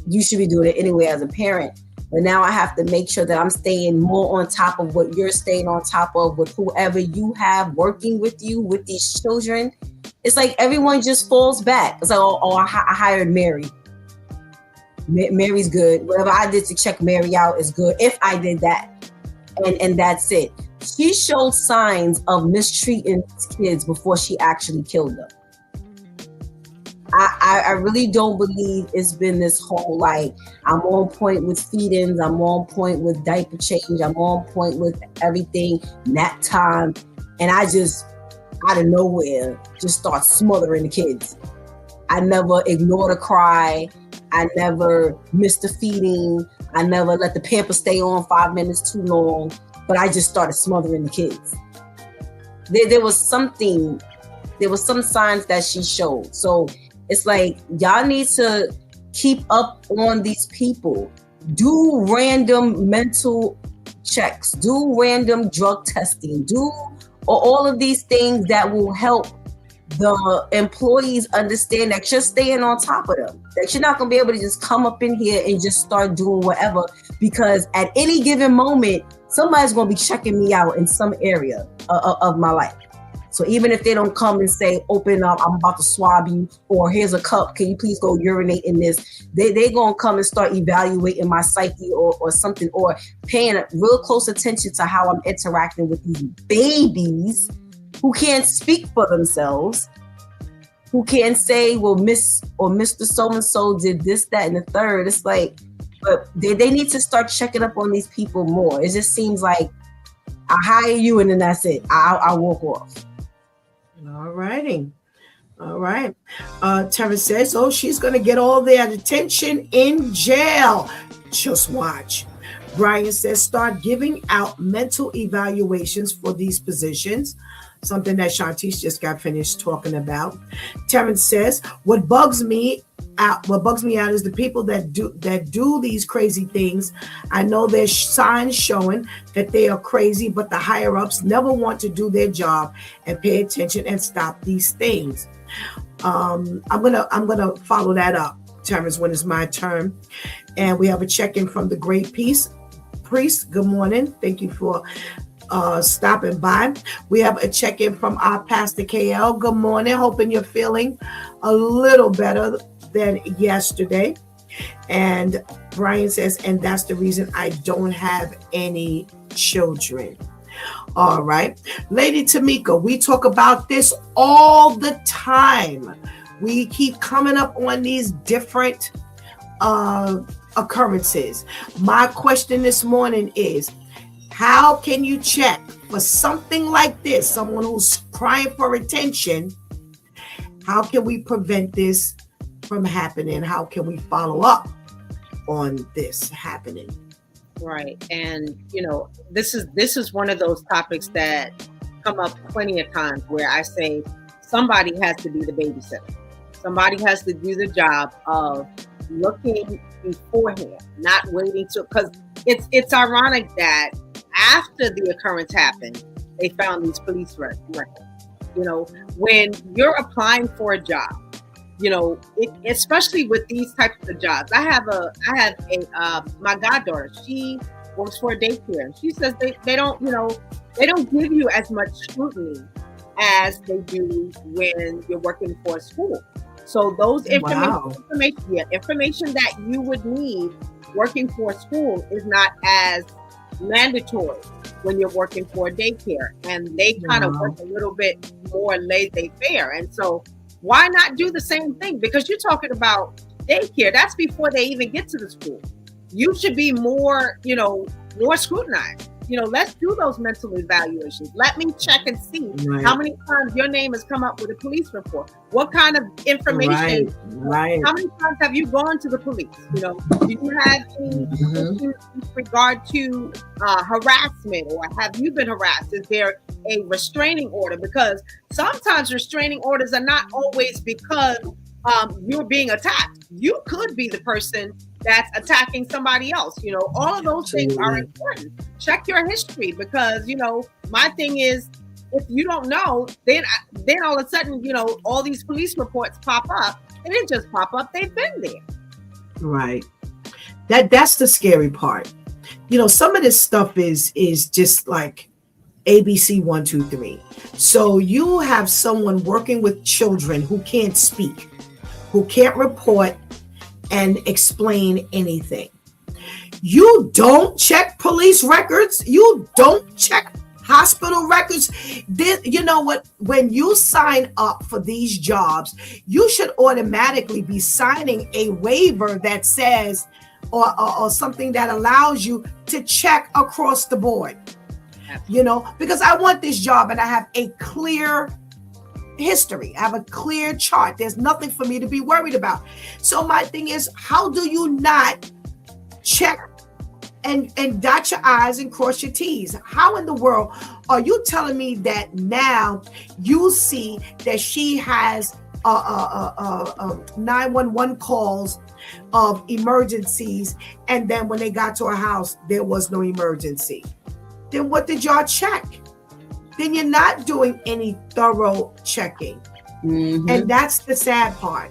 you should be doing it anyway as a parent, But now I have to make sure that I'm staying more on top of what you're staying on top of with whoever you have working with you with these children. It's like everyone just falls back. It's like, I hired Mary. Mary's good. Whatever I did to check Mary out is good. If I did that, and that's it. She showed signs of mistreating kids before she actually killed them. I really don't believe it's been this whole like I'm on point with feedings, I'm on point with diaper change, I'm on point with everything, nap time, and I just out of nowhere just start smothering the kids. I never ignored a cry. I never missed a feeding. I never let the pamper stay on 5 minutes too long, but I just started smothering the kids. There was some signs that she showed. So it's like, y'all need to keep up on these people. Do random mental checks. Do random drug testing. Do all of these things that will help the employees understand that you're staying on top of them, that you're not going to be able to just come up in here and just start doing whatever, because at any given moment, somebody's going to be checking me out in some area of my life. So even if they don't come and say, open up, I'm about to swab you, or here's a cup, can you please go urinate in this? They're going to come and start evaluating my psyche or something, or paying real close attention to how I'm interacting with these babies who can't speak for themselves, who can't say, well, Miss or Mr. So-and-so did this, that, and the third. It's like, but they need to start checking up on these people more. It just seems like I hire you and then that's it. I'll walk off. All righty. All right. Terrence says, she's going to get all that attention in jail. Just watch. Brian says, start giving out mental evaluations for these positions. Something that Shantice just got finished talking about. Terrence says, what bugs me out is the people that do these crazy things. I know there's signs showing that they are crazy, but the higher ups never want to do their job and pay attention and stop these things. I'm gonna follow that up, Terrence, when it's my turn. And we have a check-in from the Great Priest. Good morning. Thank you for stopping by. We have a check-in from our Pastor KL. Good morning. Hoping you're feeling a little better than yesterday. And Brian says, and that's the reason I don't have any children. All right. Lady Tamika, we talk about this all the time. We keep coming up on these different occurrences. My question this morning is, how can you check for something like this, someone who's crying for attention? How can we prevent this from happening? How can we follow up on this happening? Right. And, this is one of those topics that come up plenty of times where I say somebody has to be the babysitter. Somebody has to do the job of looking beforehand, not waiting to, because it's ironic that after the occurrence happened, they found these police records. When you're applying for a job, especially with these types of jobs. I have my goddaughter. She works for a daycare, and she says they don't give you as much scrutiny as they do when you're working for a school. So those information that you would need working for a school is not as mandatory when you're working for a daycare, and they kind of work a little bit more laissez-faire. And so why not do the same thing? Because you're talking about daycare, that's before they even get to the school. You should be more scrutinized. Let's do those mental evaluations. Let me check and see how many times your name has come up with a police report. What kind of information? Right. How many times have you gone to the police? Do you have any issues with regard to harassment, or have you been harassed? Is there a restraining order? Because sometimes restraining orders are not always because you're being attacked. You could be the person that's attacking somebody else. All of those things are important. Check your history, because my thing is, if you don't know, then all of a sudden all these police reports pop up. They didn't just pop up, they've been there. Right. That's the scary part. Some of this stuff is just like ABC 1, 2, 3. So you have someone working with children who can't speak, who can't report and explain anything. You don't check police records. You don't check hospital records. You know what? When you sign up for these jobs, you should automatically be signing a waiver that says, or something that allows you to check across the board. Because I want this job and I have a clear history. I have a clear chart. There's nothing for me to be worried about. So my thing is, how do you not check and dot your I's and cross your T's? How in the world are you telling me that now you see that she has 911 calls of emergencies, and then when they got to her house, there was no emergency? Then what did y'all check? Then you're not doing any thorough checking. Mm-hmm. And that's the sad part.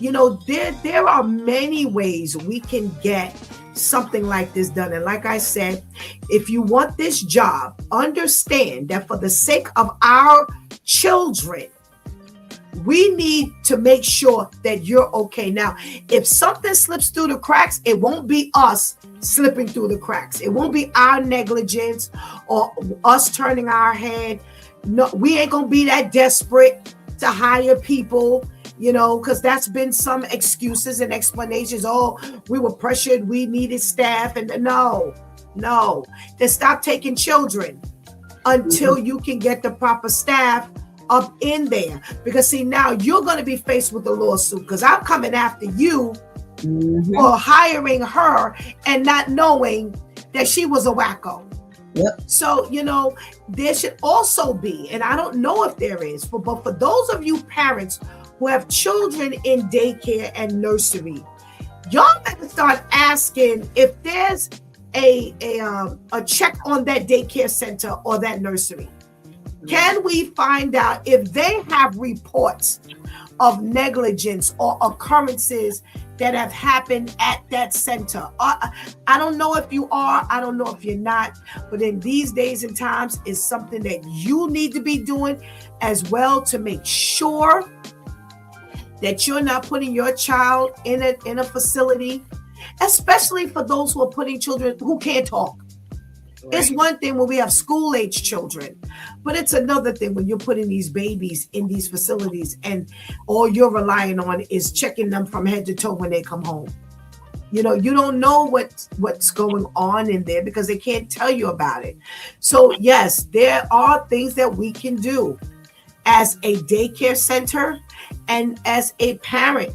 There are many ways we can get something like this done. And like I said, if you want this job, understand that for the sake of our children, we need to make sure that you're okay. Now, if something slips through the cracks, it won't be us slipping through the cracks. It won't be our negligence or us turning our head. No, we ain't gonna be that desperate to hire people, because that's been some excuses and explanations. Oh, we were pressured, we needed staff. And no. Then stop taking children until you can get the proper staff up in there. Because see, now you're going to be faced with a lawsuit because I'm coming after you for hiring her and not knowing that she was a wacko. Yep. So, there should also be, and I don't know if there is, but for those of you parents who have children in daycare and nursery, y'all better start asking if there's a check on that daycare center or that nursery. Can we find out if they have reports of negligence or occurrences that have happened at that center? I don't know if you are, I don't know if you're not, but in these days and times, it's something that you need to be doing as well to make sure that you're not putting your child in a facility, especially for those who are putting children who can't talk. Right. It's one thing when we have school-age children, but it's another thing when you're putting these babies in these facilities and all you're relying on is checking them from head to toe when they come home. You don't know what's going on in there because they can't tell you about it. So yes, there are things that we can do as a daycare center and as a parent.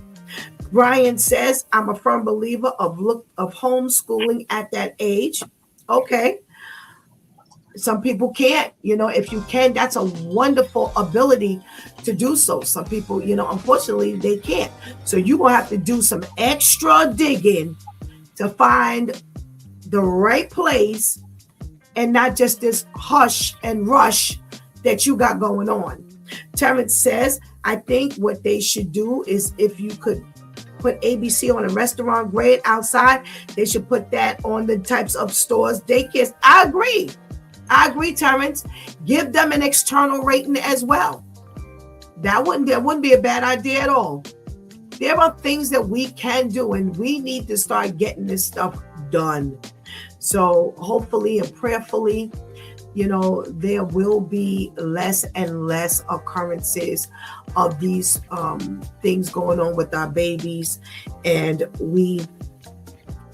Brian says, I'm a firm believer of homeschooling at that age. Okay. Some people can't, if you can, that's a wonderful ability to do so. Some people, unfortunately, they can't. So you're going to have to do some extra digging to find the right place and not just this hush and rush that you got going on. Terrence says, I think what they should do is if you could put ABC on a restaurant grade outside, they should put that on the types of stores, daycares. I agree, Terrence. Give them an external rating as well. That wouldn't be a bad idea at all. There are things that we can do, and we need to start getting this stuff done. So hopefully and prayerfully, there will be less and less occurrences of these things going on with our babies, and we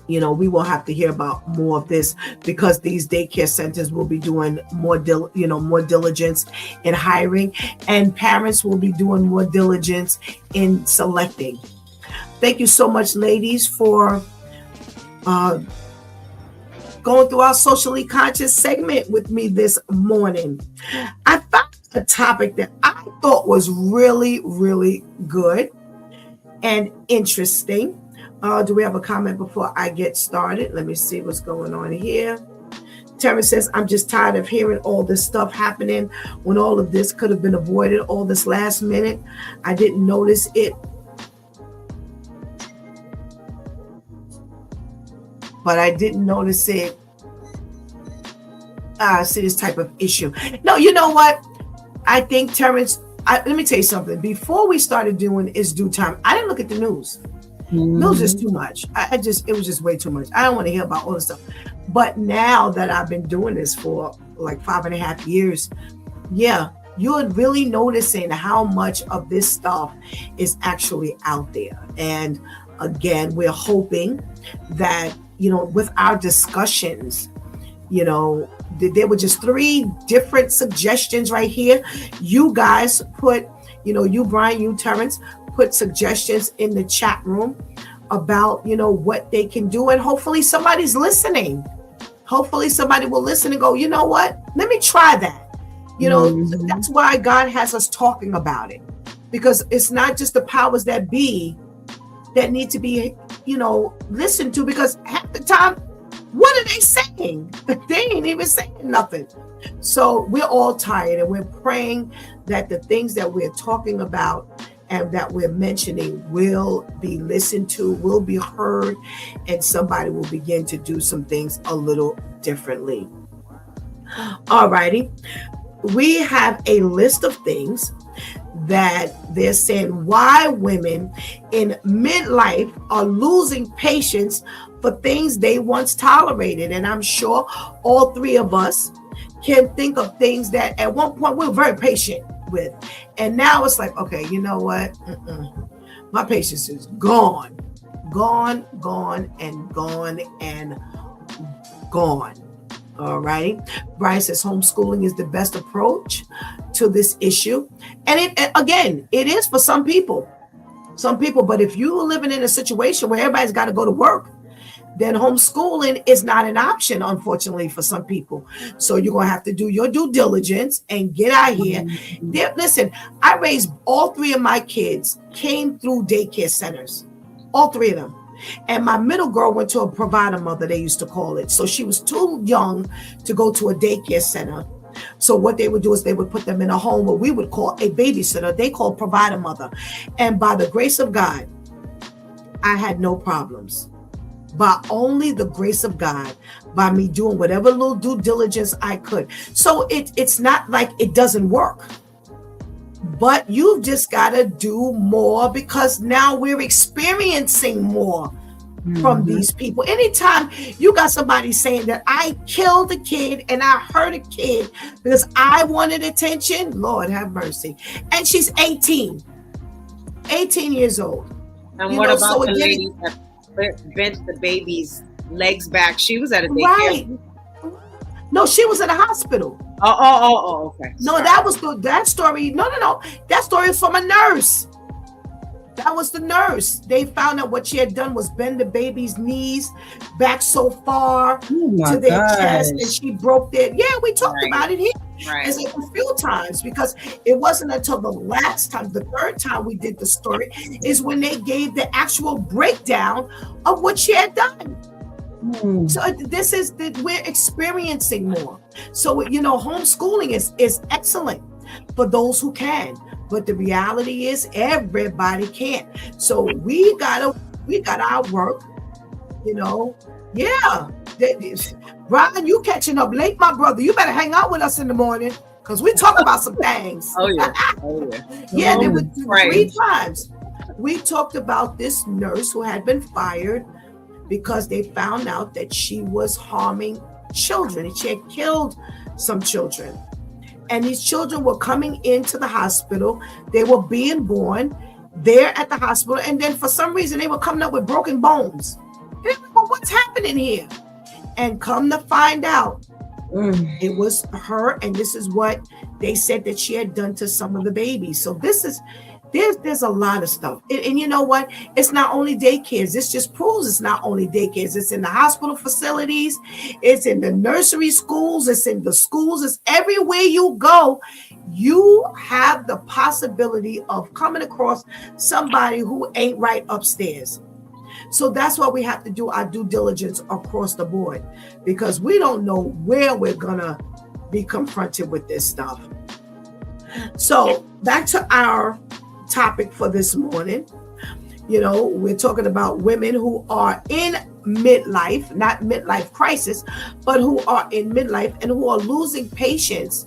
will have to hear about more of this because these daycare centers will be doing more diligence in hiring, and parents will be doing more diligence in selecting. Thank you so much, ladies, for going through our socially conscious segment with me this morning. I found a topic that I thought was really, really good and interesting. Do we have a comment before I get started? Let me see what's going on here. Terrence says, I'm just tired of hearing all this stuff happening when all of this could have been avoided all this last minute. I didn't notice it. but I didn't notice it. See this type of issue. No, you know what? I think Terrence, let me tell you something. Before we started doing It's Due Time, I didn't look at the news. News is too much. It was just way too much. I don't want to hear about all this stuff. But now that I've been doing this for like 5.5 years, yeah, you're really noticing how much of this stuff is actually out there. And again, we're hoping that, with our discussions, there were just 3 different suggestions right here. You guys put, you, Brian, you, Terrence, put suggestions in the chat room about, what they can do. And hopefully somebody's listening. Hopefully somebody will listen and go, you know what? Let me try that. That's why God has us talking about it. Because it's not just the powers that be that need to be, listened to. Because half the time, what are they saying? They ain't even saying nothing. So we're all tired, and we're praying that the things that we're talking about and that we're mentioning will be listened to, will be heard, and somebody will begin to do some things a little differently. All righty. We have a list of things that they're saying why women in midlife are losing patience for things they once tolerated. And I'm sure all 3 of us can think of things that at one point we were very patient with. And now it's like, okay, you know what? My patience is gone. Gone. All right. Brian says homeschooling is the best approach to this issue. And it is for some people. But if you're living in a situation where everybody's got to go to work, then homeschooling is not an option, unfortunately, for some people. So you're going to have to do your due diligence and get out here. Listen, I raised all 3 of my kids, came through daycare centers, all 3 of them. And my middle girl went to a provider mother, they used to call it. So she was too young to go to a daycare center. So what they would do is they would put them in a home, what we would call a babysitter. They call provider mother. And by the grace of God, I had no problems. By only the grace of God, by me doing whatever little due diligence I could. So it's not like it doesn't work. But you've just got to do more, because now we're experiencing more from these people. Anytime you got somebody saying that I killed a kid and I hurt a kid because I wanted attention, Lord have mercy. And she's 18 years old. And what about the lady that bent the baby's legs back? She was at a daycare. Right. No, she was in a hospital. Oh, okay. No, that was that story. No. That story is from a nurse. That was the nurse. They found out what she had done was bend the baby's knees back so far to their chest, and she broke their. Yeah, we talked about it here. Right. As a few times, because it wasn't until the last time, the 3rd time we did the story, is when they gave the actual breakdown of what she had done. So this is that we're experiencing more. So homeschooling is excellent for those who can, but the reality is everybody can't. So we got our work. Yeah. Brian, you catching up late, my brother. You better hang out with us in the morning, because we talk about some things. Oh yeah. Yeah, there were 3 times we talked about this nurse who had been fired because they found out that she was harming children and she had killed some children. And these children were coming into the hospital. They were being born there at the hospital. And then for some reason, they were coming up with broken bones. Well, what's happening here? And come to find out, it was her. And this is what they said that she had done to some of the babies. So there's a lot of stuff. And you know what? It's not only daycares. This just proves it's not only daycares. It's in the hospital facilities. It's in the nursery schools. It's in the schools. It's everywhere you go. You have the possibility of coming across somebody who ain't right upstairs. So that's why we have to do our due diligence across the board, because we don't know where we're going to be confronted with this stuff. So back to our topic for this morning. We're talking about women who are in midlife, not midlife crisis, but who are in midlife and who are losing patience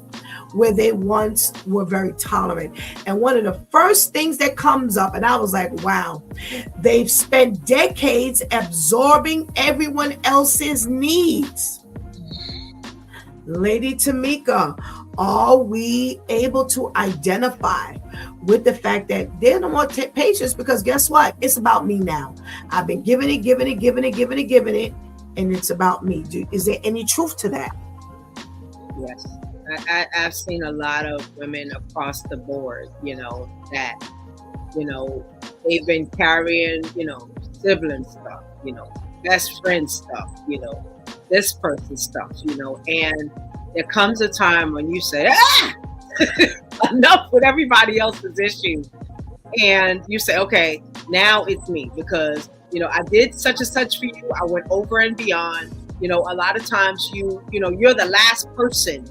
where they once were very tolerant. And one of the first things that comes up, and I was like, wow, they've spent decades absorbing everyone else's needs. Lady Tamika, are we able to identify with the fact that they don't want patience? Because guess what? It's about me now. I've been giving it, and it's about me. Is there any truth to that? Yes. I've seen a lot of women across the board, that, they've been carrying, sibling stuff, best friend stuff, this person stuff, and there comes a time when you say, enough with everybody else's issues. And you say, okay, now it's me because, I did such and such for you. I went over and beyond. A lot of times you're the last person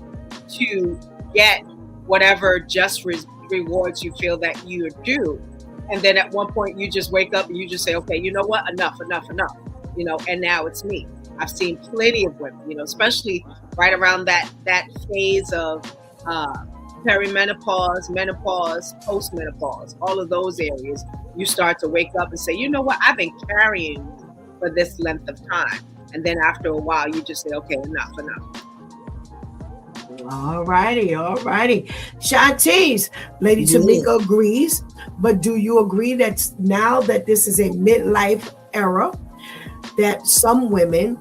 to get whatever just rewards you feel that you're due. And then at one point you just wake up and you just say, okay, you know what? Enough, and now it's me. I've seen plenty of women, especially right around that phase of perimenopause, menopause, postmenopause, all of those areas, you start to wake up and say, you know what? I've been carrying you for this length of time. And then after a while, you just say, okay, enough. All righty. Shantice, Lady Tamika agrees, but do you agree that now that this is a midlife era, that some women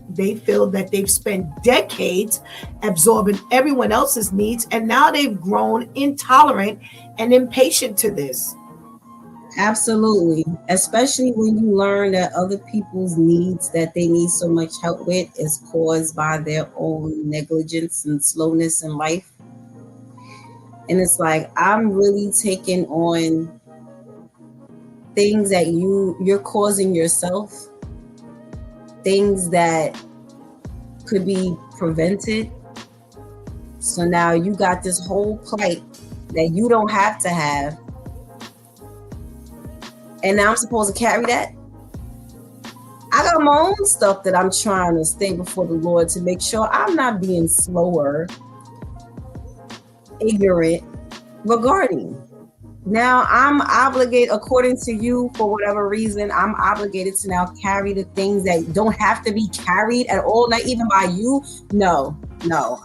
they feel that they've spent decades absorbing everyone else's needs, and now they've grown intolerant and impatient to this? Absolutely. Especially when you learn that other people's needs that they need so much help with is caused by their own negligence and slowness in life. And it's like, I'm really taking on things that you're causing yourself, things that could be prevented. So now you got this whole plight that you don't have to have. And now I'm supposed to carry that? I got my own stuff that I'm trying to stay before the Lord to make sure I'm not being slower, ignorant regarding. Now I'm obligated, according to you, for whatever reason, I'm obligated to now carry the things that don't have to be carried at all, not even by you. No,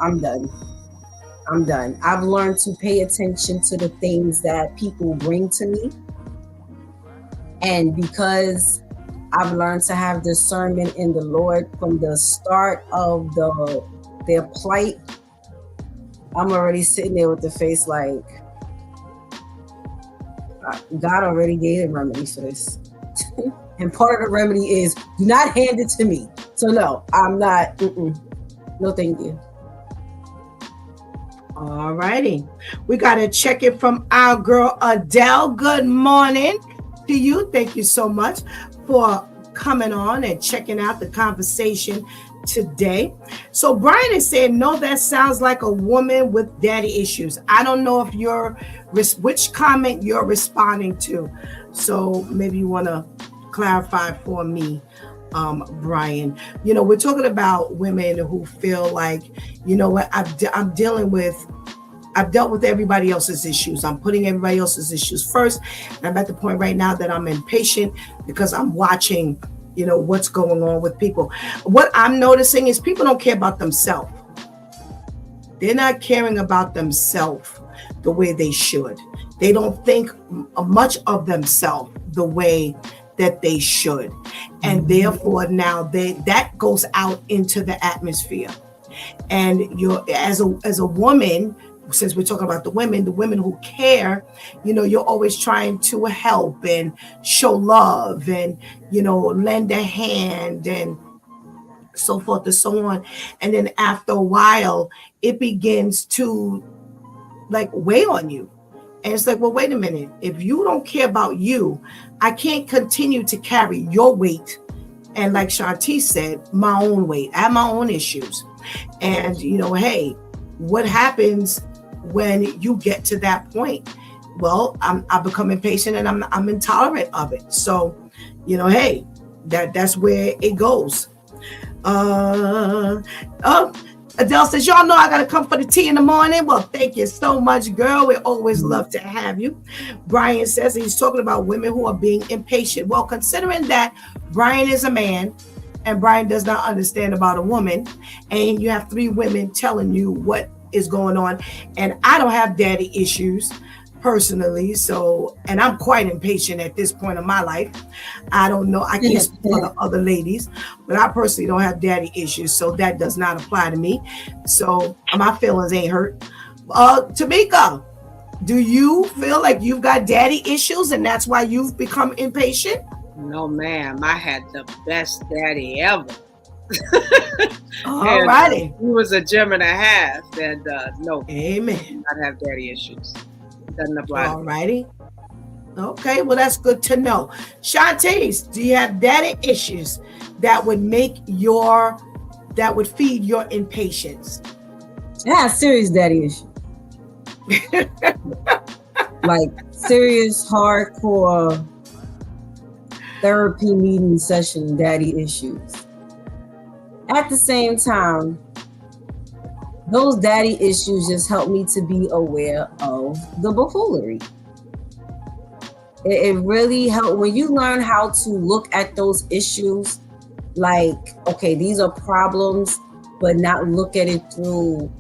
I'm done. I've learned to pay attention to the things that people bring to me. And because I've learned to have discernment in the Lord from the start of their plight, I'm already sitting there with the face like, God already gave a remedy for this. And part of the remedy is, do not hand it to me. So no, I'm not. No, thank you. All righty. We got to check it from our girl, Adele. Good morning to you. Thank you so much for coming on and checking out the conversation today. So Brian is saying, no, that sounds like a woman with daddy issues. I don't know if which comment you're responding to. So maybe you want to clarify for me, Brian. We're talking about women who feel like, you know what, I've dealt with everybody else's issues. I'm putting everybody else's issues first. And I'm at the point right now that I'm impatient because I'm watching, what's going on with people. What I'm noticing is people don't care about themselves. They're not caring about themselves the way they should. They don't think much of themselves the way that they should. And therefore now that goes out into the atmosphere. And you're as a woman, since we're talking about the women who care, you're always trying to help and show love and, lend a hand and so forth and so on. And then after a while, it begins to weigh on you. And it's like, well, wait a minute. If you don't care about you, I can't continue to carry your weight. And like Shantice said, my own weight. I have my own issues. And, hey, what happens when you get to that point? Well, I become impatient and I'm intolerant of it. So, hey, That's where it goes. Adele says, y'all know I gotta come for the tea in the morning. Well, thank you so much, girl. We always love to have you. Brian says he's talking about women who are being impatient. Well, considering that Brian is a man and Brian does not understand about a woman, and you have 3 women telling you what is going on, and I don't have daddy issues personally, so, and I'm quite impatient at this point of my life. I don't know, I can't speak for the other ladies, but I personally don't have daddy issues, so that does not apply to me. So my feelings ain't hurt. Tamika, do you feel like you've got daddy issues and that's why you've become impatient? No, ma'am. I had the best daddy ever. All righty. He was a gem and a half, and no, amen. I do not have daddy issues. Doesn't apply. All righty. Okay, well, that's good to know. Shantae, do you have daddy issues that would feed your impatience? I have serious daddy issues. Like serious, hardcore therapy meeting session daddy issues. At the same time, those daddy issues just help me to be aware of the buffoonery. It really helps when you learn how to look at those issues like, okay, these are problems, but not look at it through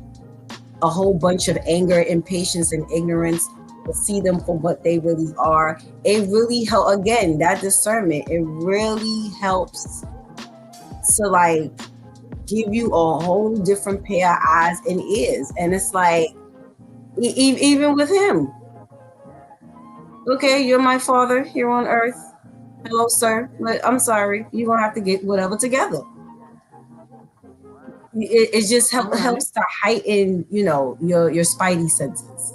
a whole bunch of anger, impatience, and ignorance, but see them for what they really are. It really helps, again, that discernment, it really helps to like give you a whole different pair of eyes and ears. And it's like, even with him, okay, you're my father here on earth. Hello, sir. But I'm sorry, you're gonna have to get whatever together. It just helps to heighten, your spidey senses.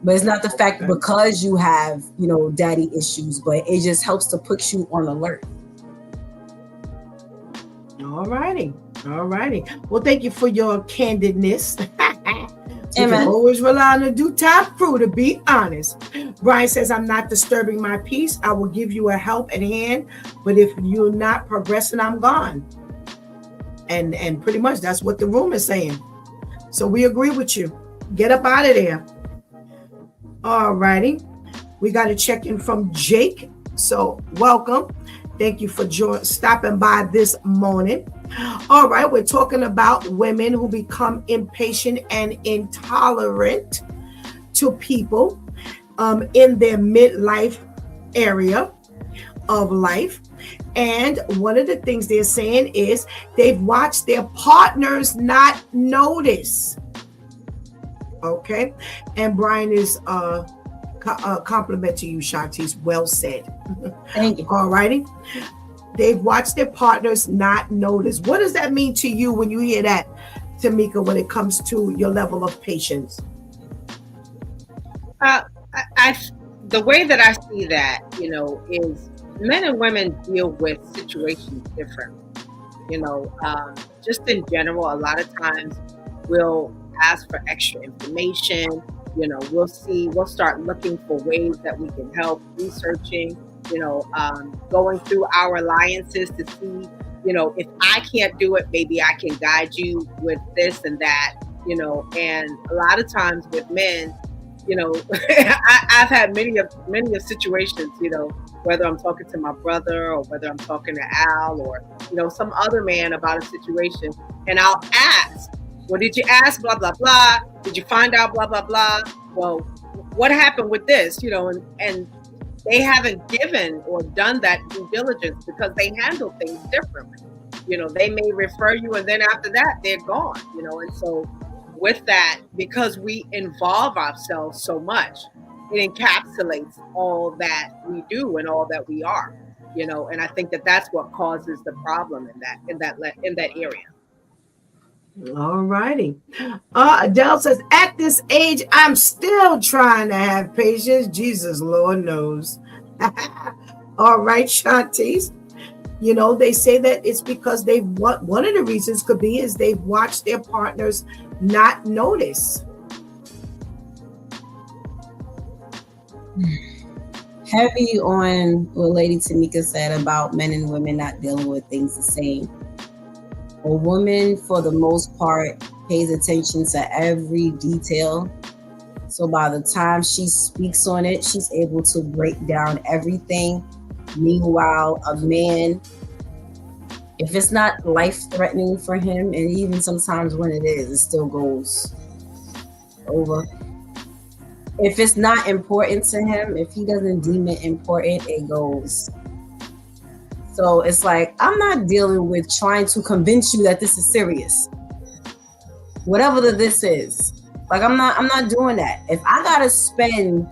But it's not the fact because you have, daddy issues, but it just helps to put you on alert. All righty. Well, thank you for your candidness. You Amen. can always rely on the due time crew, to be honest. Brian says, I'm not disturbing my peace. I will give you a help at hand, but if you're not progressing, I'm gone. And pretty much that's what the room is saying. So we agree with you. Get up out of there. All righty. We got a check-in from Jake. So welcome. Thank you for stopping by this morning. All right, we're talking about women who become impatient and intolerant to people in their midlife area of life. And one of the things they're saying is they've watched their partners not notice. Okay, and Brian is compliment to you, Shantice. Well said. Thank you. All righty. They've watched their partners not notice. What does that mean to you when you hear that, Tamika, when it comes to your level of patience? The way that I see that, is men and women deal with situations differently. Just in general, a lot of times we'll ask for extra information. We'll start looking for ways that we can help, researching, going through our alliances to see, if I can't do it, maybe I can guide you with this and that, and a lot of times with men, I've had many of situations, whether I'm talking to my brother or whether I'm talking to Al or, some other man about a situation, and I'll ask, well, did you ask blah, blah, blah? Did you find out blah, blah, blah? Well, what happened with this, and they haven't given or done that due diligence because they handle things differently. They may refer you and then after that, they're gone, and so with that, because we involve ourselves so much, it encapsulates all that we do and all that we are, and I think that that's what causes the problem in that area. All righty. Adele says, at this age, I'm still trying to have patience. Jesus, Lord knows. All right, Shantice. They say that it's because one of the reasons could be is they've watched their partners not notice. heavy on what Lady Tamika said about men and women not dealing with things the same. A woman, for the most part, pays attention to every detail. So by the time she speaks on it, she's able to break down everything. Meanwhile, a man, if it's not life-threatening for him, and even sometimes when it is, it still goes over. If it's not important to him, if he doesn't deem it important, it goes. So it's like, I'm not dealing with trying to convince you that this is serious. Whatever this is. Like, I'm not doing that. If I gotta spend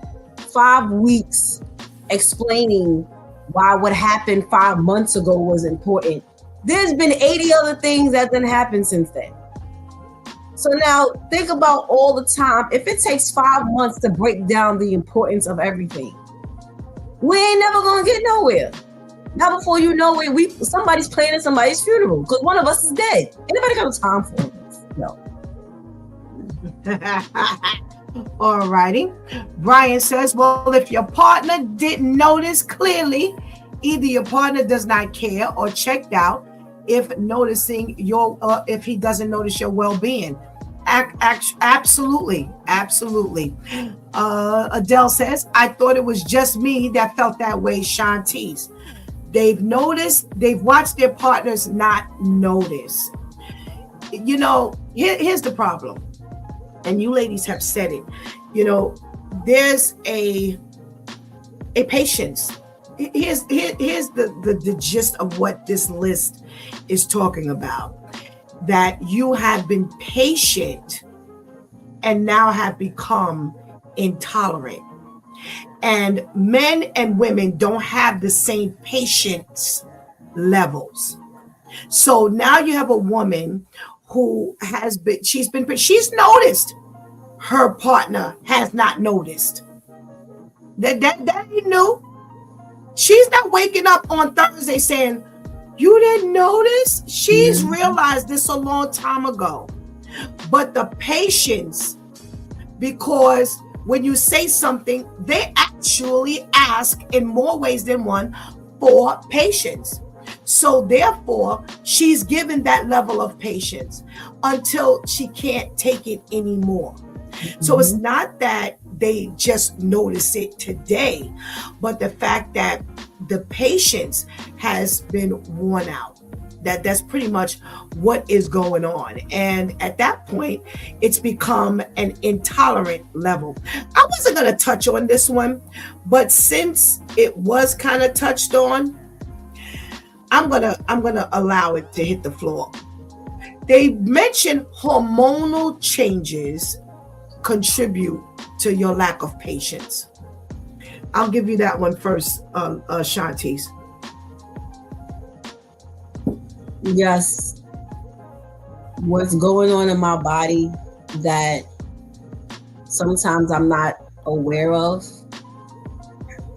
5 weeks explaining why what happened 5 months ago was important, there's been 80 other things that didn't happen since then. So now think about all the time. If it takes 5 months to break down the importance of everything, we ain't never gonna get nowhere. Now before you know it, somebody's planning somebody's funeral because one of us is dead. Anybody got time for this? No. All righty. Brian says, well, if your partner didn't notice clearly, either your partner does not care or checked out if he doesn't notice your well-being. Absolutely. Adele says, I thought it was just me that felt that way, Shantice. They've watched their partners not notice. You know, here's the problem. And you ladies have said it. You know, there's a patience. Here's the gist of what this list is talking about. That you have been patient and now have become intolerant. And men and women don't have the same patience levels. So now you have a woman who she's noticed her partner has not noticed. That ain't new. She's not waking up on Thursday saying, you didn't notice? She's realized this a long time ago. But the patience, because when you say something, they actually ask in more ways than one for patience. So therefore, she's given that level of patience until she can't take it anymore. So it's not that they just notice it today, but the fact that the patience has been worn out. That's pretty much what is going on. And at that point, it's become an intolerant level. I wasn't going to touch on this one, but since it was kind of touched on, I'm gonna allow it to hit the floor. They mentioned hormonal changes contribute to your lack of patience. I'll give you that one first, Shantice. Yes. What's going on in my body that sometimes I'm not aware of,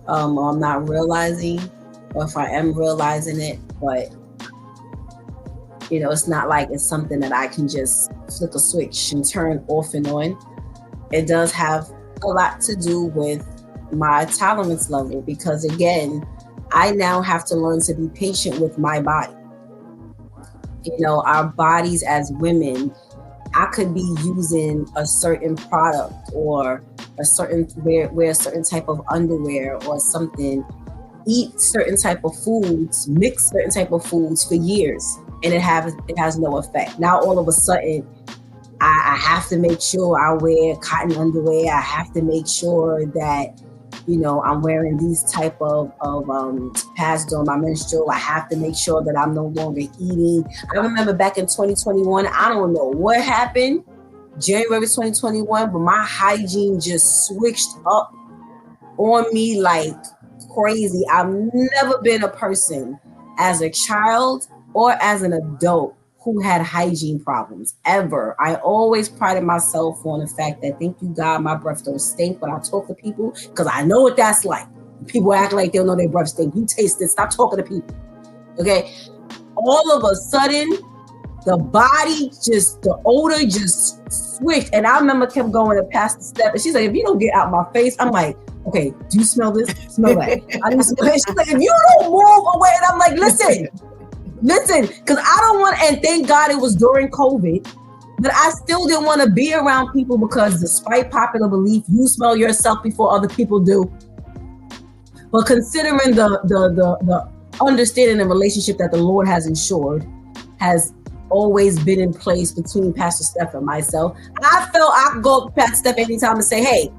or I'm not realizing, or if I am realizing it, but it's not like it's something that I can just flick a switch and turn off and on. It does have a lot to do with my tolerance level, because again, I now have to learn to be patient with my body. Our bodies as women, I could be using a certain product or wear a certain type of underwear or something, eat certain type of foods, mix certain type of foods for years, and it has no effect. Now all of a sudden, I have to make sure I wear cotton underwear. I have to make sure that I'm wearing these type of pads during my menstrual. I have to make sure that I'm no longer eating. I remember back in 2021, I don't know what happened, January 2021, but my hygiene just switched up on me like crazy. I've never been a person as a child or as an adult who had hygiene problems, ever. I always prided myself on the fact that, thank you God, my breath don't stink when I talk to people, because I know what that's like. People act like they don't know their breath stink. You taste it, stop talking to people. Okay? All of a sudden, the odor just switched. And I remember kept going to Pastor Steph, and she's like, if you don't get out my face, I'm like, okay, do you smell this? Smell that. I didn't smell it. She's like, if you don't move away, and I'm like, listen, because I don't want, and thank God it was during COVID, but I still didn't want to be around people because despite popular belief, you smell yourself before other people do. But considering the understanding and relationship that the Lord has ensured has always been in place between Pastor Steph and myself, I felt I could go up to Pastor Steph anytime and say, hey,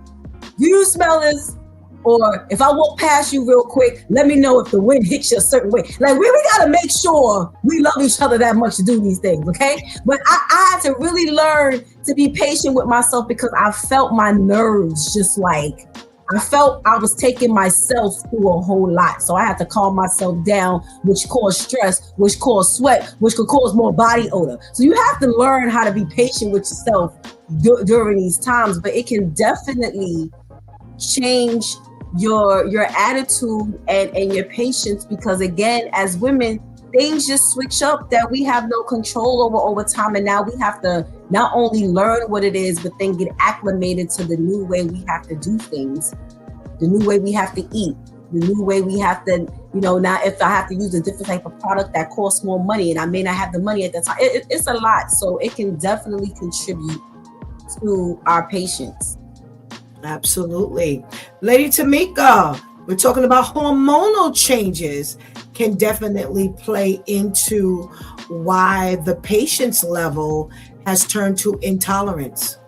do you smell this? Or if I walk past you real quick, let me know if the wind hits you a certain way. Like, we got to make sure we love each other that much to do these things, okay? But I had to really learn to be patient with myself because I felt my nerves just like, I felt I was taking myself through a whole lot. So I had to calm myself down, which caused stress, which caused sweat, which could cause more body odor. So you have to learn how to be patient with yourself during these times, but it can definitely change your attitude and your patience, because again, as women, things just switch up that we have no control over time, and now we have to not only learn what it is, but then get acclimated to the new way we have to do things, the new way we have to eat, the new way we have to, now if I have to use a different type of product that costs more money and I may not have the money at the time, it's a lot. So it can definitely contribute to our patience. Absolutely. Lady Tamika, we're talking about hormonal changes can definitely play into why the patience level has turned to intolerance.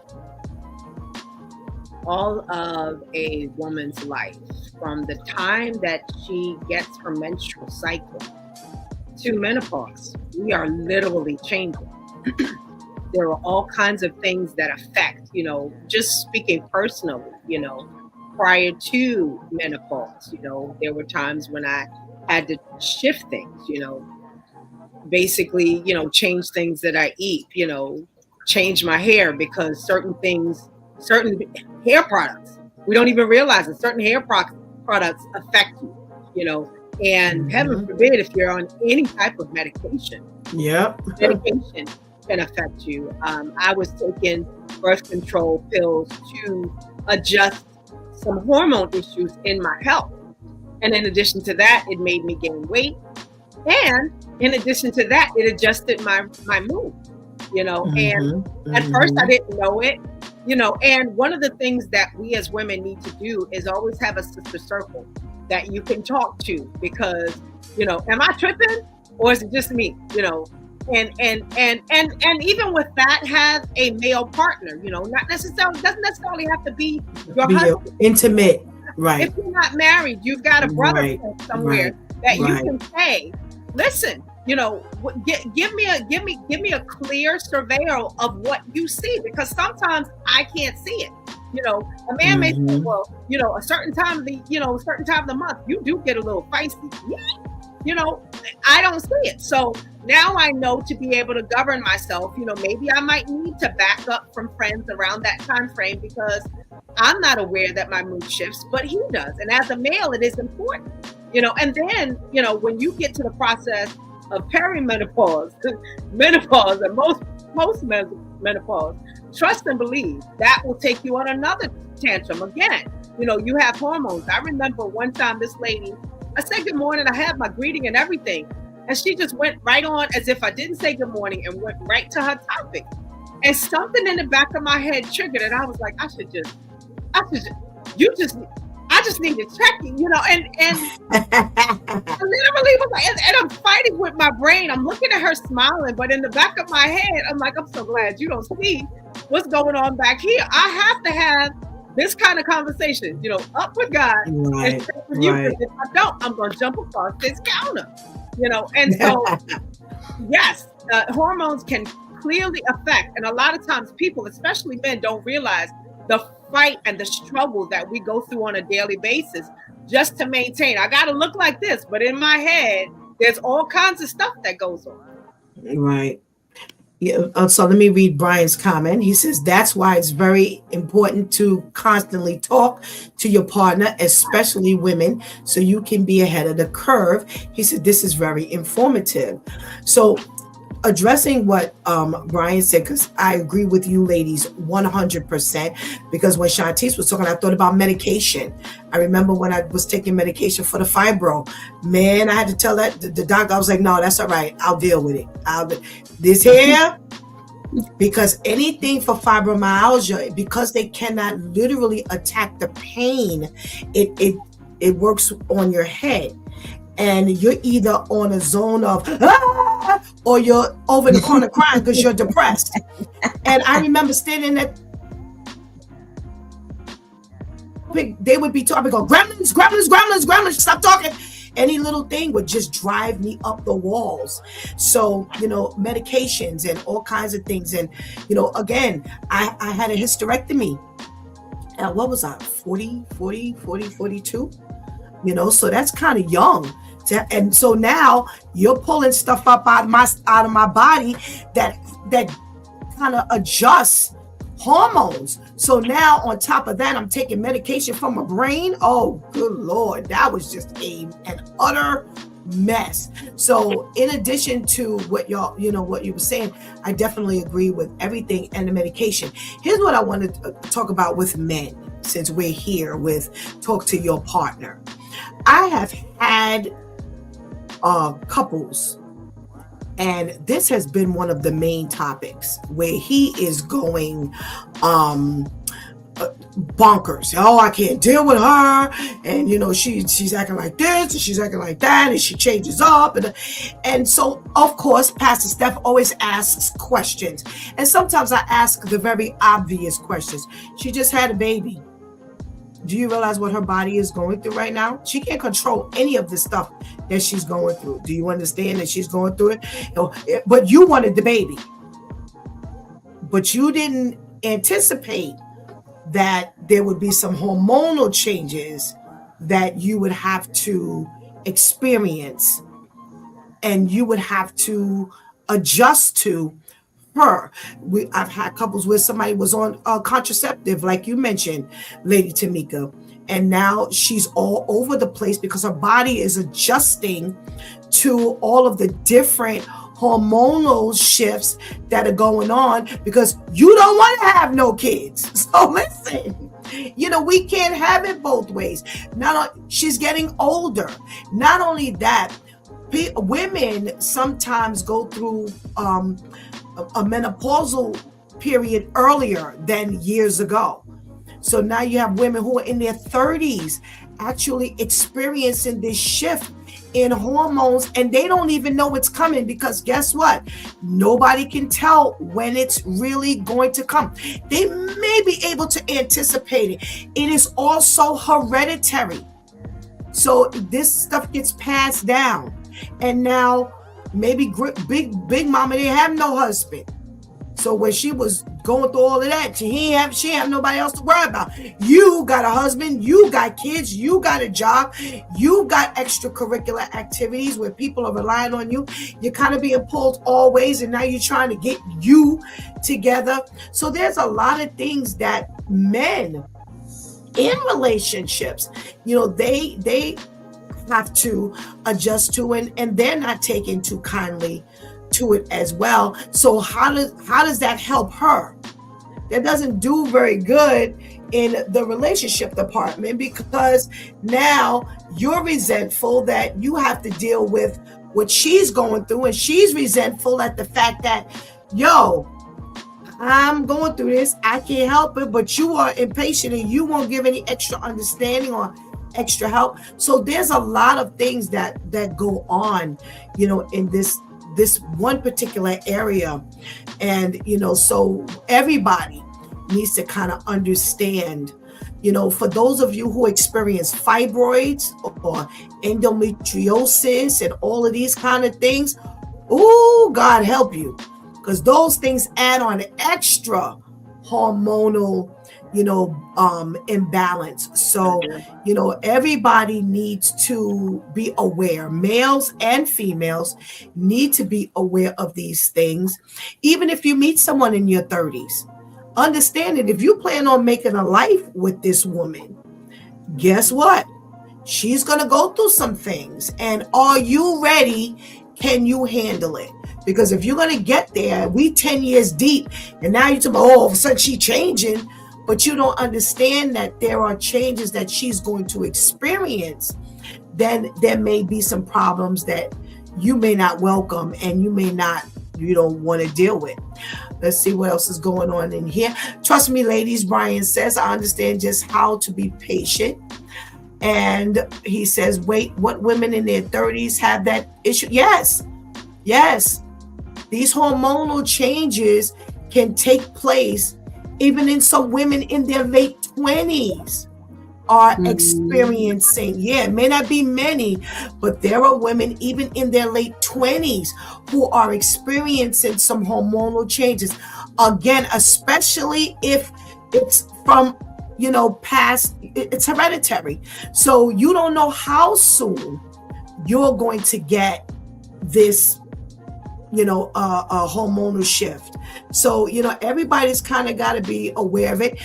All of a woman's life, from the time that she gets her menstrual cycle to menopause, we are literally changing. There are all kinds of things that affect, just speaking personally, prior to menopause, there were times when I had to shift things, basically, change things that I eat, change my hair because certain hair products, we don't even realize that certain hair products affect you, and heaven forbid if you're on any type of medication. Yep. Medication can affect you. I was taking birth control pills to adjust some hormone issues in my health. And in addition to that, it made me gain weight. And in addition to that, it adjusted my mood, and at first I didn't know it, and one of the things that we as women need to do is always have a sister circle that you can talk to, because, am I tripping or is it just me, and even with that, have a male partner, not necessarily, doesn't necessarily have to be your husband. Intimate, right? If you're not married, you've got a brother somewhere that you can say, listen, give me a clear surveil of what you see, because sometimes I can't see it. A man may say, well, a certain time of the month, you do get a little feisty. I don't see it. So now I know to be able to govern myself. Maybe I might need to back up from friends around that time frame because I'm not aware that my mood shifts, but he does. And as a male, it is important, and then, when you get to the process of perimenopause, menopause, and most menopause, trust and believe that will take you on another tantrum again. You have hormones. I remember one time this lady, I said good morning, I had my greeting and everything, and she just went right on as if I didn't say good morning and went right to her topic. And something in the back of my head triggered, and I was like, I just need to check you, and I literally was like, and I'm fighting with my brain. I'm looking at her smiling, but in the back of my head, I'm like, I'm so glad you don't see what's going on back here. I have to have this kind of conversation, up with God, and with you. Because if I don't, I'm going to jump across this counter, and so, yes, hormones can clearly affect, and a lot of times people, especially men, don't realize the fight and the struggle that we go through on a daily basis just to maintain. I got to look like this, but in my head, there's all kinds of stuff that goes on. Right. Yeah. So let me read Brian's comment. He says, that's why it's very important to constantly talk to your partner, especially women, so you can be ahead of the curve. He said, this is very informative. So addressing what Brian said, because I agree with you ladies 100%, because when Shantice was talking, I thought about medication. I remember when I was taking medication for the fibro, man, I had to tell that the doctor, I was like, no, that's all right, I'll deal with it. This here, because anything for fibromyalgia, because they cannot literally attack the pain, it works on your head. And you're either on a zone of or you're over in the corner crying because you're depressed. And I remember standing at, they would be talking, go, gremlins, gremlins, gremlins, gremlins, stop talking. Any little thing would just drive me up the walls. So, medications and all kinds of things. And, again, I had a hysterectomy. What was I, 42? So that's kind of young. And so now you're pulling stuff up out of my body that kind of adjusts hormones. So now on top of that, I'm taking medication for my brain. Oh, good Lord. That was just an utter mess. So in addition to what y'all, what you were saying, I definitely agree with everything and the medication. Here's what I wanted to talk about with men, since we're here with Talk to Your Partner. I have had couples, and this has been one of the main topics, where he is going bonkers. Oh, I can't deal with her, and she's acting like this and she's acting like that, and she changes up, and so of course Pastor Steph always asks questions, and sometimes I ask the very obvious questions. She just had a baby. Do you realize what her body is going through right now? She can't control any of the stuff that she's going through. Do you understand that she's going through it? But you wanted the baby. But you didn't anticipate that there would be some hormonal changes that you would have to experience and you would have to adjust to her. I've had couples where somebody was on a contraceptive, like you mentioned, Lady Tamika, and now she's all over the place because her body is adjusting to all of the different hormonal shifts that are going on, because you don't want to have no kids. So listen, we can't have it both ways. She's getting older. Not only that, women sometimes go through a menopausal period earlier than years ago. So now you have women who are in their 30s actually experiencing this shift in hormones, and they don't even know it's coming, because guess what? Nobody can tell when it's really going to come. They may be able to anticipate it. It is also hereditary. So this stuff gets passed down. And now maybe big mama didn't have no husband. So when she was going through all of that, she have nobody else to worry about. You got a husband, you got kids, you got a job, you got extracurricular activities where people are relying on you. You're kind of being pulled all ways, and now you're trying to get you together. So there's a lot of things that men in relationships, they have to adjust to, and they're not taking too kindly to it as well. So how does that help her? That doesn't do very good in the relationship department, because now you're resentful that you have to deal with what she's going through, and she's resentful at the fact that, I'm going through this, I can't help it, but you are impatient and you won't give any extra understanding or extra help. So there's a lot of things that go on, in this one particular area. And, so everybody needs to kind of understand, for those of you who experience fibroids or endometriosis and all of these kind of things, God help you, because those things add on extra hormonal imbalance. So, everybody needs to be aware. Males and females need to be aware of these things. Even if you meet someone in your 30s, understand that if you plan on making a life with this woman, guess what? She's going to go through some things. And are you ready? Can you handle it? Because if you're going to get there, we 10 years deep, and now you're talking about, oh, all of a sudden she's changing, but you don't understand that there are changes that she's going to experience. Then there may be some problems that you may not welcome and you don't want to deal with. Let's see what else is going on in here. Trust me, ladies, Brian says, I understand just how to be patient. And he says, wait, what women in their 30s have that issue? Yes. These hormonal changes can take place even in some women in their late 20s are experiencing. Yeah, it may not be many, but there are women even in their late 20s who are experiencing some hormonal changes. Again, especially if it's from, past, it's hereditary. So you don't know how soon you're going to get this, a hormonal shift. So, everybody's kind of got to be aware of it,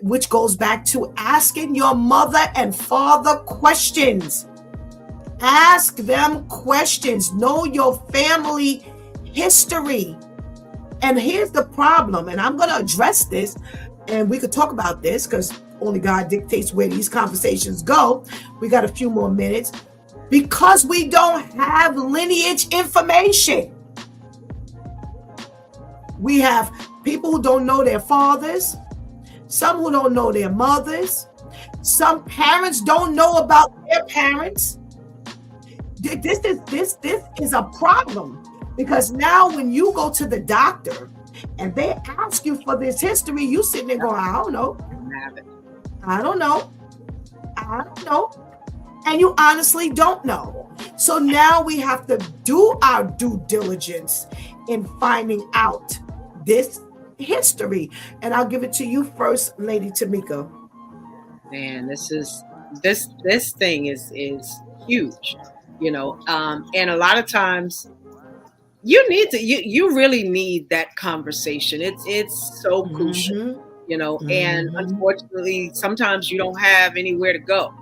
which goes back to asking your mother and father questions. Ask them questions. Know your family history. And here's the problem, and I'm going to address this, and we could talk about this because only God dictates where these conversations go. We got a few more minutes. Because we don't have lineage information. We have people who don't know their fathers, some who don't know their mothers, some parents don't know about their parents. This is a problem, because now when you go to the doctor and they ask you for this history, you sitting there going, I don't know. And you honestly don't know. So now we have to do our due diligence in finding out this history. And I'll give it to you first, Lady Tamika. Man, this thing is huge, and a lot of times you really need that conversation. It's so crucial, and unfortunately sometimes you don't have anywhere to go.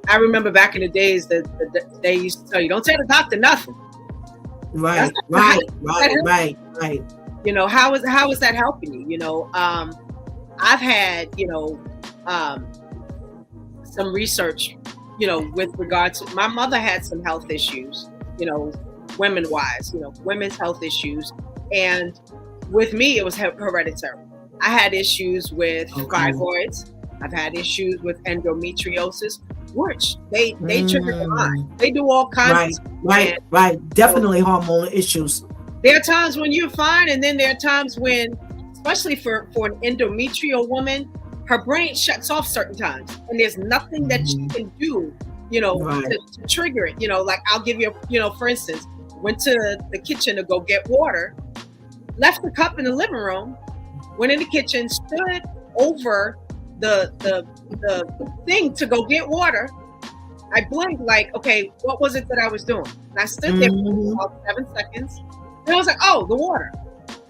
I remember back in the days that they used to tell you, don't tell the doctor nothing. Right. How is that helping you? I've had, some research, with regard to, my mother had some health issues, women-wise, women's health issues. And with me, it was hereditary. I had issues with fibroids. I've had issues with endometriosis, which they trigger the mind. They do all kinds of stuff. Right. Definitely hormonal issues. There are times when you're fine, and then there are times when, especially for an endometrial woman, her brain shuts off certain times, and there's nothing that she can do, to trigger it. Like I'll give you, for instance, went to the kitchen to go get water, left the cup in the living room, went in the kitchen, stood over the thing to go get water. I blinked like, okay, what was it that I was doing? And I stood there for about 7 seconds. And I was like, oh, the water.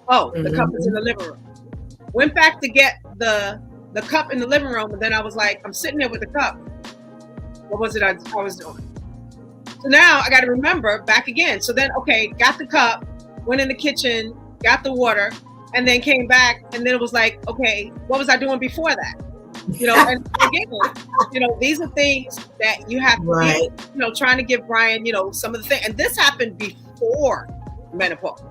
Oh, the cup is in the living room. Went back to get the cup in the living room, and then I was like, I'm sitting there with the cup. What was it I was doing? So now I got to remember back again. So then, okay, got the cup, went in the kitchen, got the water, and then came back, and then it was like, okay, what was I doing before that? And again, these are things that you have to be, trying to give Brian, some of the things. And this happened before menopause.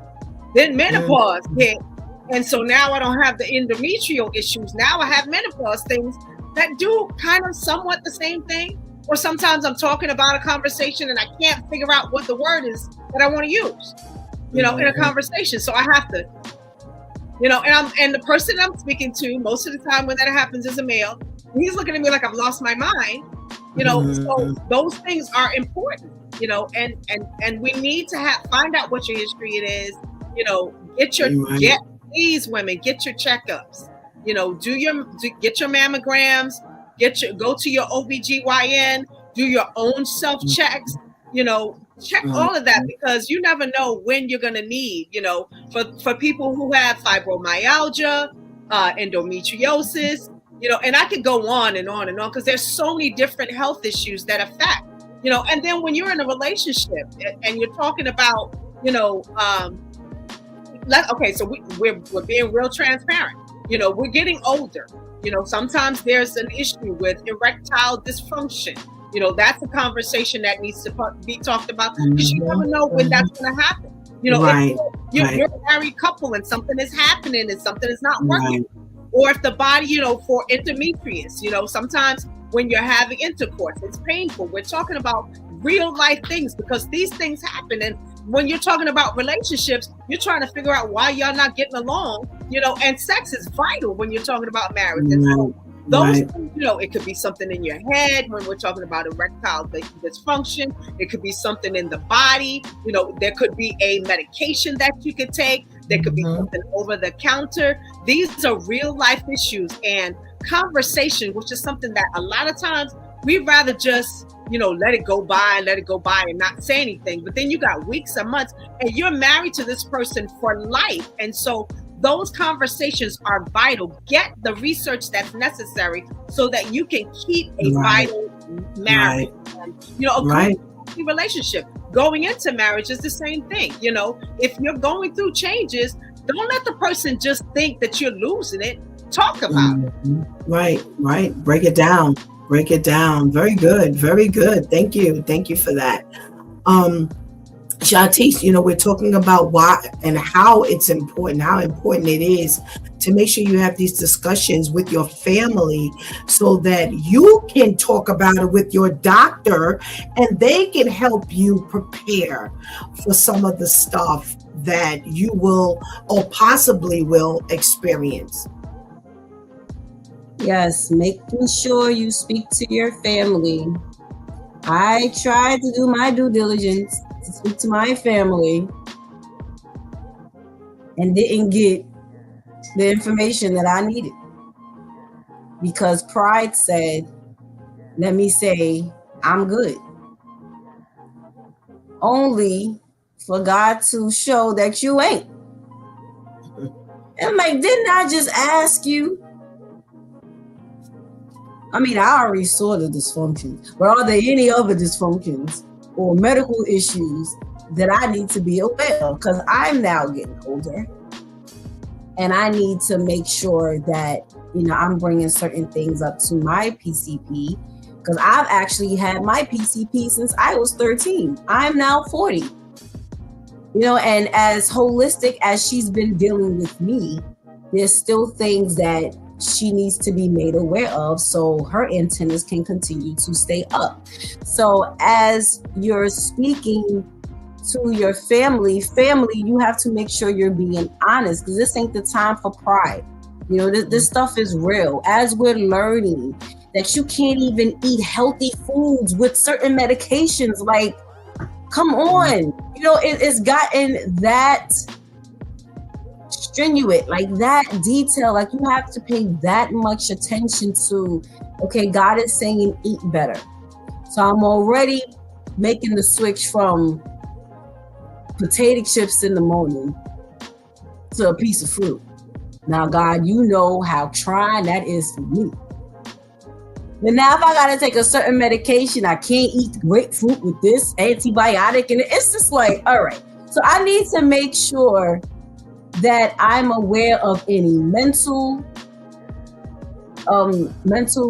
Then menopause hit. And so now I don't have the endometrial issues. Now I have menopause things that do kind of somewhat the same thing. Or sometimes I'm talking about a conversation and I can't figure out what the word is that I want to use, in a conversation. So I have to, and the person I'm speaking to most of the time when that happens is a male. He's looking at me like I've lost my mind, so those things are important, and we need to find out what your history it is, please women, get your checkups, get your mammograms, go to your OBGYN, do your own self-checks, check all of that, because you never know when you're going to need, for people who have fibromyalgia, endometriosis, and I could go on and on and on, because there's so many different health issues that affect, and then when you're in a relationship and you're talking about, you know, okay, so we're being real transparent. You know, we're getting older. You know, sometimes there's an issue with erectile dysfunction. You know, that's a conversation that needs to be talked about, because you never know when that's going to happen. You know, Right. if you're a married couple and something is happening and something is not working, or if the body, you know, for endometrius, you know, sometimes when you're having intercourse, it's painful. We're talking about real life things, because these things happen. And when you're talking about relationships, you're trying to figure out why y'all not getting along, you know, and sex is vital when you're talking about marriage. And so those things, you know, it could be something in your head when we're talking about erectile dysfunction. It could be something in the body. You know, there could be a medication that you could take. There could be something over the counter. These are real life issues, and conversation, which is something that a lot of times we'd rather just, you know, let it go by and not say anything. But then you got weeks and months, and you're married to this person for life. And so those conversations are vital. Get the research that's necessary so that you can keep a vital marriage, you know, a good relationship. Going into marriage is the same thing. You know, if you're going through changes, don't let the person just think that you're losing it. Talk about it. Right. Break it down. Very good. Thank you for that. Shantice, you know, we're talking about why and how it's important, how important it is to make sure you have these discussions with your family so that you can talk about it with your doctor and they can help you prepare for some of the stuff that you will or possibly will experience. Yes, making sure you speak to your family. I tried to do my due diligence to speak to my family and didn't get the information that I needed, because pride said, let me say I'm good, only for God to show that you ain't. And I'm like, didn't I just ask you? I mean, I already saw the dysfunction, but are there any other dysfunctions or medical issues that I need to be aware of? Because I'm now getting older and I need to make sure that, you know, I'm bringing certain things up to my PCP, because I've actually had my PCP since I was 13. I'm now 40. You know, and as holistic as she's been dealing with me, there's still things that she needs to be made aware of so her antennas can continue to stay up. So as you're speaking to your family, you have to make sure you're being honest, because this ain't the time for pride. You know, this stuff is real. As we're learning that you can't even eat healthy foods with certain medications, like, come on, you know, it's gotten that strenuous, like that detail, like you have to pay that much attention to, okay, God is saying eat better. So I'm already making the switch from potato chips in the morning to a piece of fruit. Now, God, you know how trying that is for me. But now if I gotta take a certain medication, I can't eat grapefruit with this antibiotic, and it's just like, all right. So I need to make sure that I'm aware of any mental,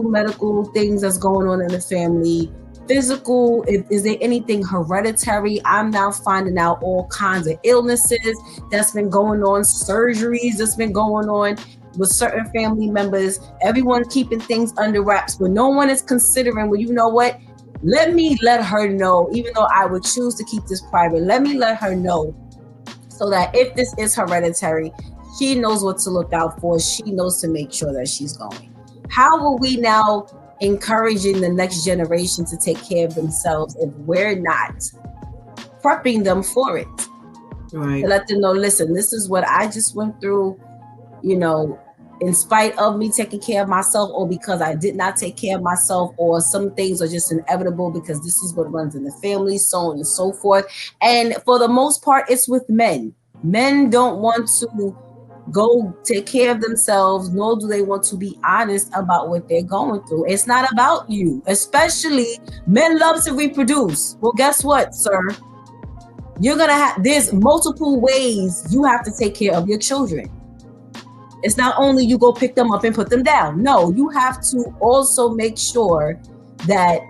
medical things that's going on in the family, physical, is there anything hereditary? I'm now finding out all kinds of illnesses that's been going on, surgeries that's been going on with certain family members, everyone keeping things under wraps, but no one is considering, well, you know what? Let me let her know, even though I would choose to keep this private, let me let her know so that if this is hereditary, she knows what to look out for. She knows to make sure that she's going. How are we now encouraging the next generation to take care of themselves if we're not prepping them for it? Right. To let them know, listen, this is what I just went through, you know, in spite of me taking care of myself, or because I did not take care of myself, or some things are just inevitable because this is what runs in the family, so on and so forth. And for the most part, it's with men. Men don't want to go take care of themselves, nor do they want to be honest about what they're going through. It's not about you, especially men love to reproduce. Well, guess what, sir? You're gonna have, there's multiple ways you have to take care of your children. It's not only you go pick them up and put them down. No, you have to also make sure that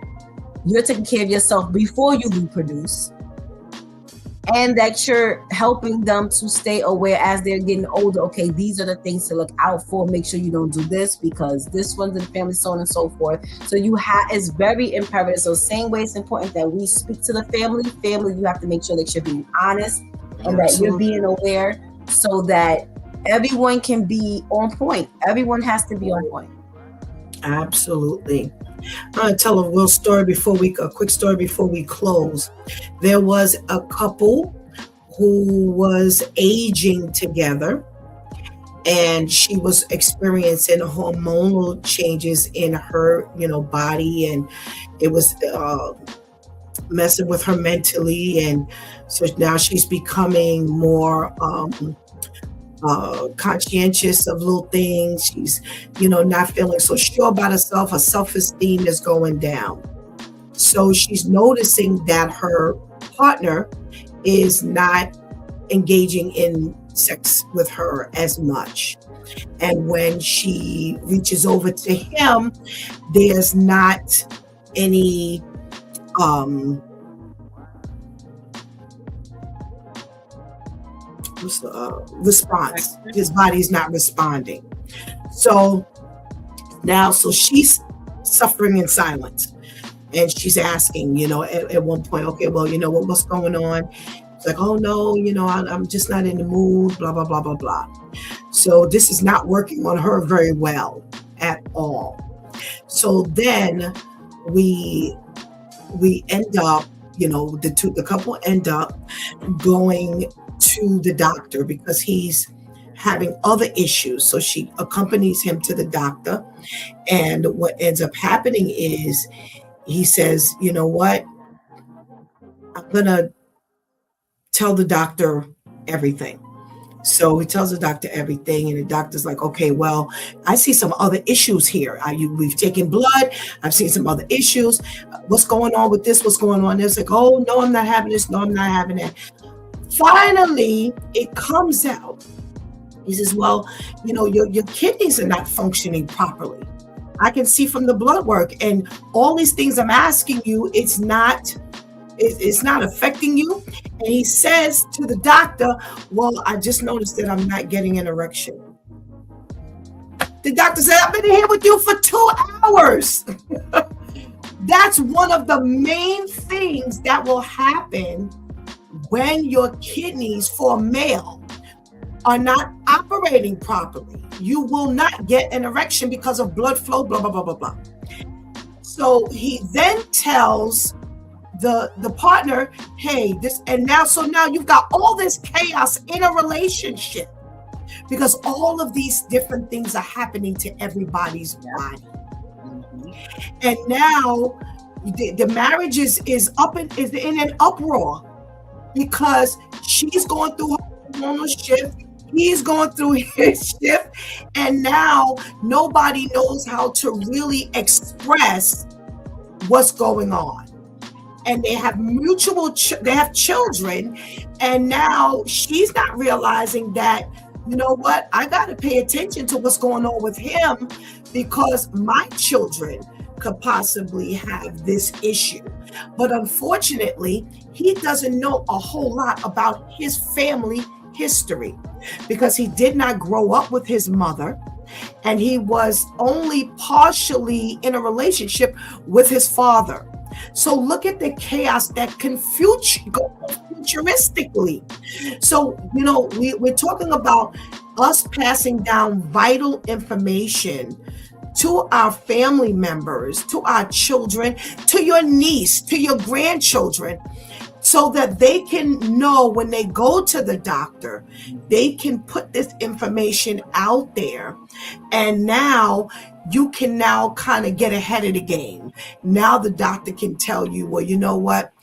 you're taking care of yourself before you reproduce, and that you're helping them to stay aware as they're getting older. Okay, these are the things to look out for. Make sure you don't do this because this runs in the family, so on and so forth. So it's very imperative. So same way it's important that we speak to the family, you have to make sure that you're being honest and that you're being aware so that everyone can be on point. Everyone has to be on point. Absolutely. I'm going to tell a quick story before we close. There was a couple who was aging together, and she was experiencing hormonal changes in her, body, and it was messing with her mentally. And so now she's becoming more conscientious of little things. She's, not feeling so sure about herself. Her self-esteem is going down. So she's noticing that her partner is not engaging in sex with her as much. And when she reaches over to him, there's not any response. His body's not responding. So she's suffering in silence, and she's asking, at one point, okay, well, what's going on? It's like, oh no, I'm just not in the mood, blah, blah, blah, blah, blah. So this is not working on her very well at all. So then we end up, the couple end up going to the doctor because he's having other issues. So she accompanies him to the doctor. And what ends up happening is he says, you know what? I'm going to tell the doctor everything. So he tells the doctor everything, and the doctor's like, okay, well, I see some other issues here. We've taken blood. I've seen some other issues. What's going on with this? What's going on? It's like, oh, no, I'm not having this. No, I'm not having that. Finally, it comes out. He says, well, your kidneys are not functioning properly. I can see from the blood work, and all these things I'm asking you, it's not affecting you. And he says to the doctor, well, I just noticed that I'm not getting an erection. The doctor said, I've been here with you for 2 hours. That's one of the main things that will happen when your kidneys for a male are not operating properly. You will not get an erection because of blood flow, blah, blah, blah, blah, blah. So he then tells the partner, hey, now you've got all this chaos in a relationship because all of these different things are happening to everybody's body. And now the marriage is in an uproar because she's going through her hormonal shift, he's going through his shift, and now nobody knows how to really express what's going on. And they have they have children, and now she's not realizing that, I got to pay attention to what's going on with him because my children could possibly have this issue. But unfortunately, he doesn't know a whole lot about his family history because he did not grow up with his mother, and he was only partially in a relationship with his father. So look at the chaos that can go futuristically. So, we're talking about us passing down vital information to our family members, to our children, to your niece, to your grandchildren, so that they can know when they go to the doctor, they can put this information out there. And now you can kind of get ahead of the game. Now the doctor can tell you, well, you know what?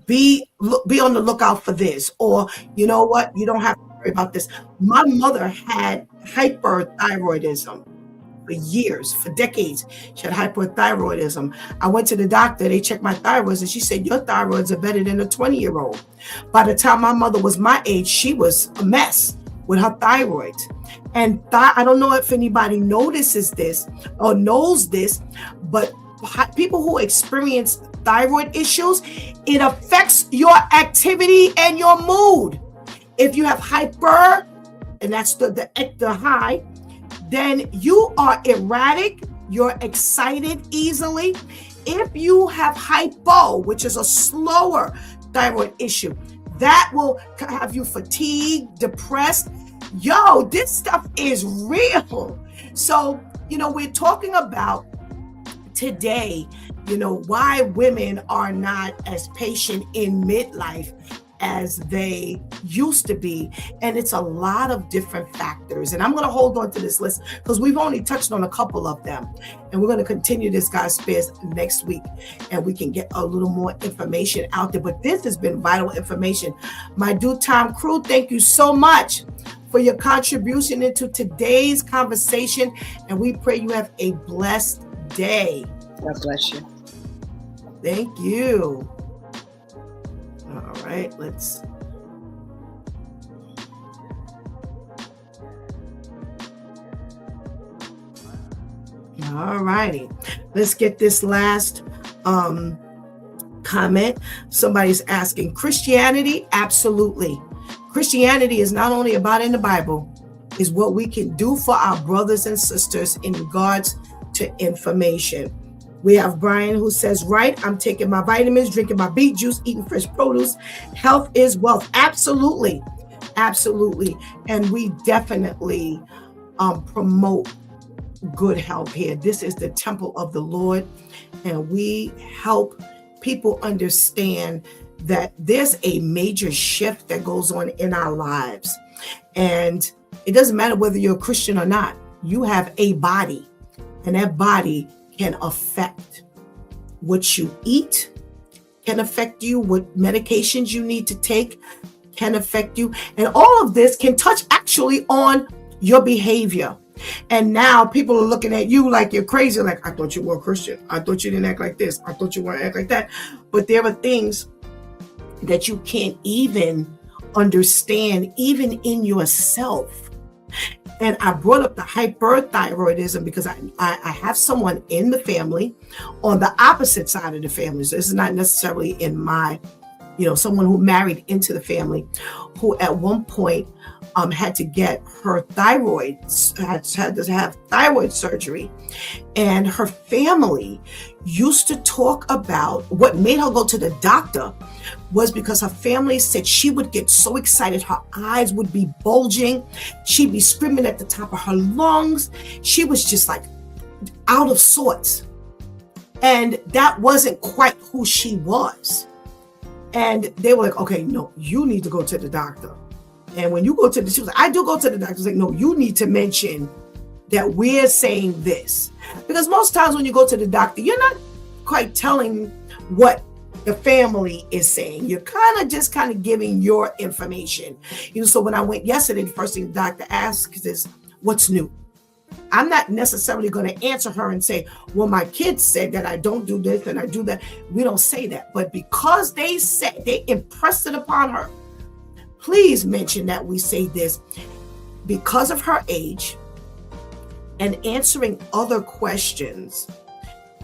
Be on the lookout for this, or you know what? You don't have to worry about this. My mother had hyperthyroidism for years, for decades. She had hyperthyroidism. I went to the doctor, they checked my thyroids, and she said, your thyroids are better than a 20-year-old. By the time my mother was my age, she was a mess with her thyroid. And I don't know if anybody notices this or knows this, but people who experience thyroid issues, it affects your activity and your mood. If you have hyper, and that's the high, then you are erratic, you're excited easily. If you have hypo, which is a slower thyroid issue, that will have you fatigued, depressed. Yo, this stuff is real. So, we're talking about today, why women are not as patient in midlife as they used to be. And it's a lot of different factors. And I'm going to hold on to this list because we've only touched on a couple of them. And we're going to continue this, God spares, next week. And we can get a little more information out there. But this has been vital information. My Due Time crew, thank you so much for your contribution into today's conversation. And we pray you have a blessed day. God bless you. Thank you. All right, let's. All righty, let's get this last comment. Somebody's asking, Christianity? Absolutely. Christianity is not only about in the Bible, is what we can do for our brothers and sisters in regards to information. We have Brian who says, right, I'm taking my vitamins, drinking my beet juice, eating fresh produce. Health is wealth. Absolutely. Absolutely. And we definitely promote good health here. This is the temple of the Lord. And we help people understand that there's a major shift that goes on in our lives. And it doesn't matter whether you're a Christian or not. You have a body, and that body can affect what you eat, can affect you, what medications you need to take can affect you. And all of this can touch actually on your behavior. And now people are looking at you like you're crazy. Like, I thought you were a Christian. I thought you didn't act like this. I thought you wouldn't act like that. But there are things that you can't even understand, even in yourself. And I brought up the hyperthyroidism because I have someone in the family on the opposite side of the family. So this is not necessarily in my, someone who married into the family, who at one point had to get her thyroid, had to have thyroid surgery. And her family used to talk about what made her go to the doctor was because her family said she would get so excited. Her eyes would be bulging. She'd be screaming at the top of her lungs. She was just like out of sorts. And that wasn't quite who she was. And they were like, okay, no, you need to go to the doctor. And when you go to she was like, I do go to the doctor. I was like, no, you need to mention that we're saying this. Because most times when you go to the doctor, you're not quite telling what the family is saying. You're kind of giving your information. So when I went yesterday, the first thing the doctor asked is, what's new? I'm not necessarily going to answer her and say, well, my kids said that I don't do this and I do that. We don't say that. But because they impressed it upon her, please mention that we say this. Because of her age and answering other questions,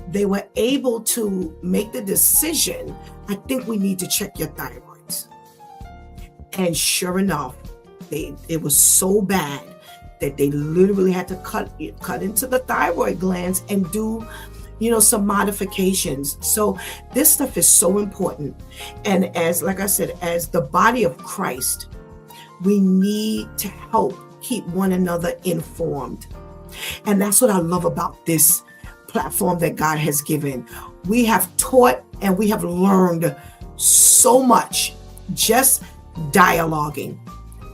they were able to make the decision, I think we need to check your thyroids. And sure enough, it was so bad that they literally had to cut into the thyroid glands and do, some modifications. So this stuff is so important. And like I said, as the body of Christ, we need to help keep one another informed. And that's what I love about this platform that God has given. We have taught and we have learned so much just dialoguing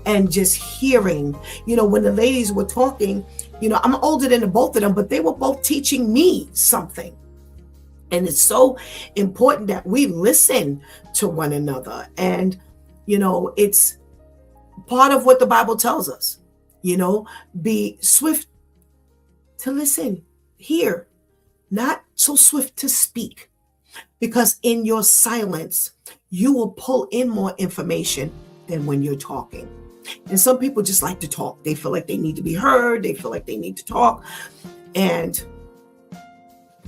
and just hearing. When the ladies were talking, I'm older than the both of them, but they were both teaching me something. And it's so important that we listen to one another. And, it's part of what the Bible tells us, be swift to listen, hear, not so swift to speak. because in your silence, you will pull in more information than when you're talking. And some people just like to talk. They feel like they need to be heard. They feel like they need to talk. And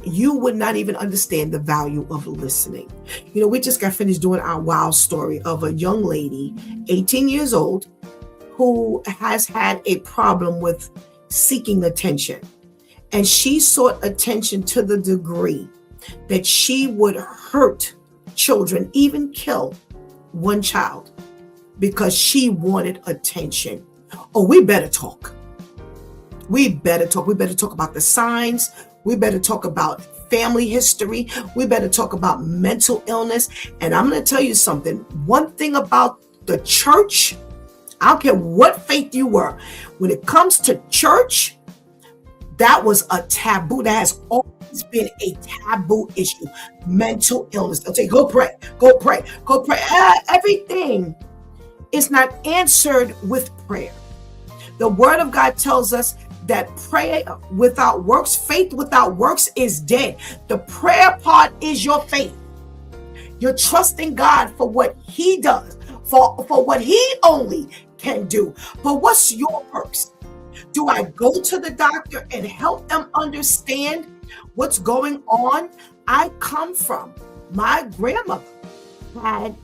you would not even understand the value of listening. You know, we just got finished doing our wow story of a young lady, 18 years old, who has had a problem with seeking attention. And she sought attention to the degree that she would hurt children, even kill one child, because she wanted attention. Oh, we better talk. We better talk. We better talk about the signs. We better talk about family history. We better talk about mental illness. And I'm going to tell you something. One thing about the church, I don't care what faith you were, when it comes to church, that was a taboo. That has always been a taboo issue. Mental illness. They'll say, go pray, go pray, go pray. Everything is not answered with prayer. The word of God tells us that prayer without works, faith without works is dead. The prayer part is your faith. You're trusting God for what he does, for what he only can do. But what's your works? Do I go to the doctor and help them understand what's going on? I come from, my grandmother had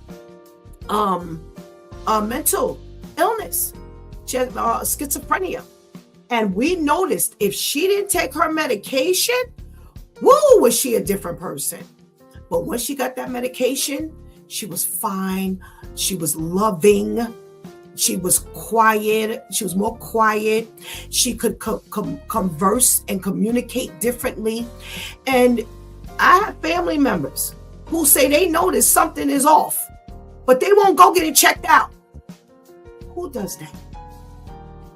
a mental illness. She had schizophrenia. And we noticed if she didn't take her medication, woo, was she a different person. But once she got that medication, she was fine. She was loving. She was quiet. She was more quiet. She could converse and communicate differently. And I have family members who say they notice something is off, but they won't go get it checked out. Who does that?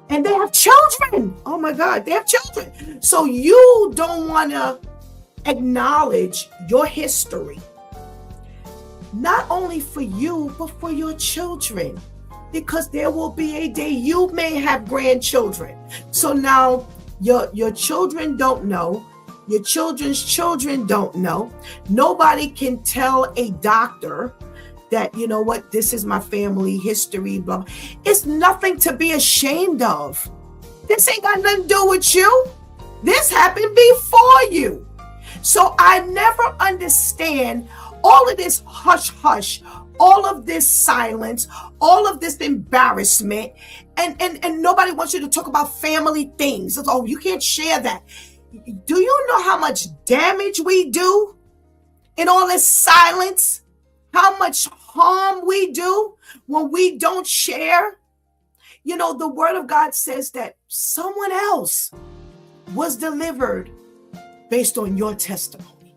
And they have children. Oh my God, they have children. So you don't want to acknowledge your history, not only for you, but for your children, because there will be a day you may have grandchildren. So now your children don't know. Your children's children don't know. Nobody can tell a doctor that, you know what, this is my family history, blah. It's nothing to be ashamed of. This ain't got nothing to do with you. This happened before you. So I never understand all of this hush hush, all of this silence, all of this embarrassment, and nobody wants you to talk about family things. It's, oh, you can't share that. Do you know how much damage we do in all this silence? How much harm we do when we don't share? You know, the word of God says that someone else was delivered based on your testimony.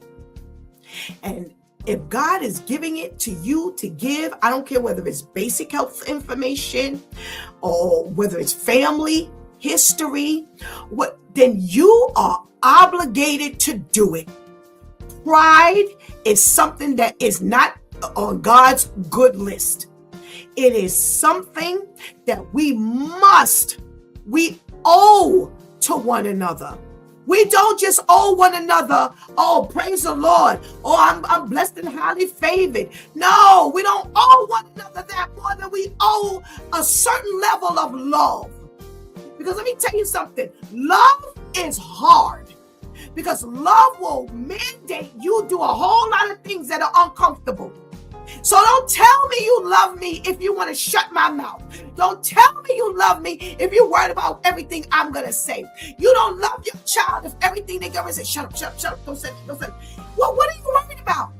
And if God is giving it to you to give, I don't care whether it's basic health information or whether it's family history, then you are obligated to do it. Pride is something that is not on God's good list. It is something that we owe to one another. We don't just owe one another, oh, praise the Lord, oh, I'm blessed and highly favored. No, we don't owe one another that more than we owe a certain level of love. Because let me tell you something, love is hard. Because love will mandate you do a whole lot of things that are uncomfortable. So don't tell me you love me if you want to shut my mouth. Don't tell me you love me if you're worried about everything I'm going to say. You don't love your child if everything they're going to say, shut up, don't say it, don't say it. Well, what are you worried about?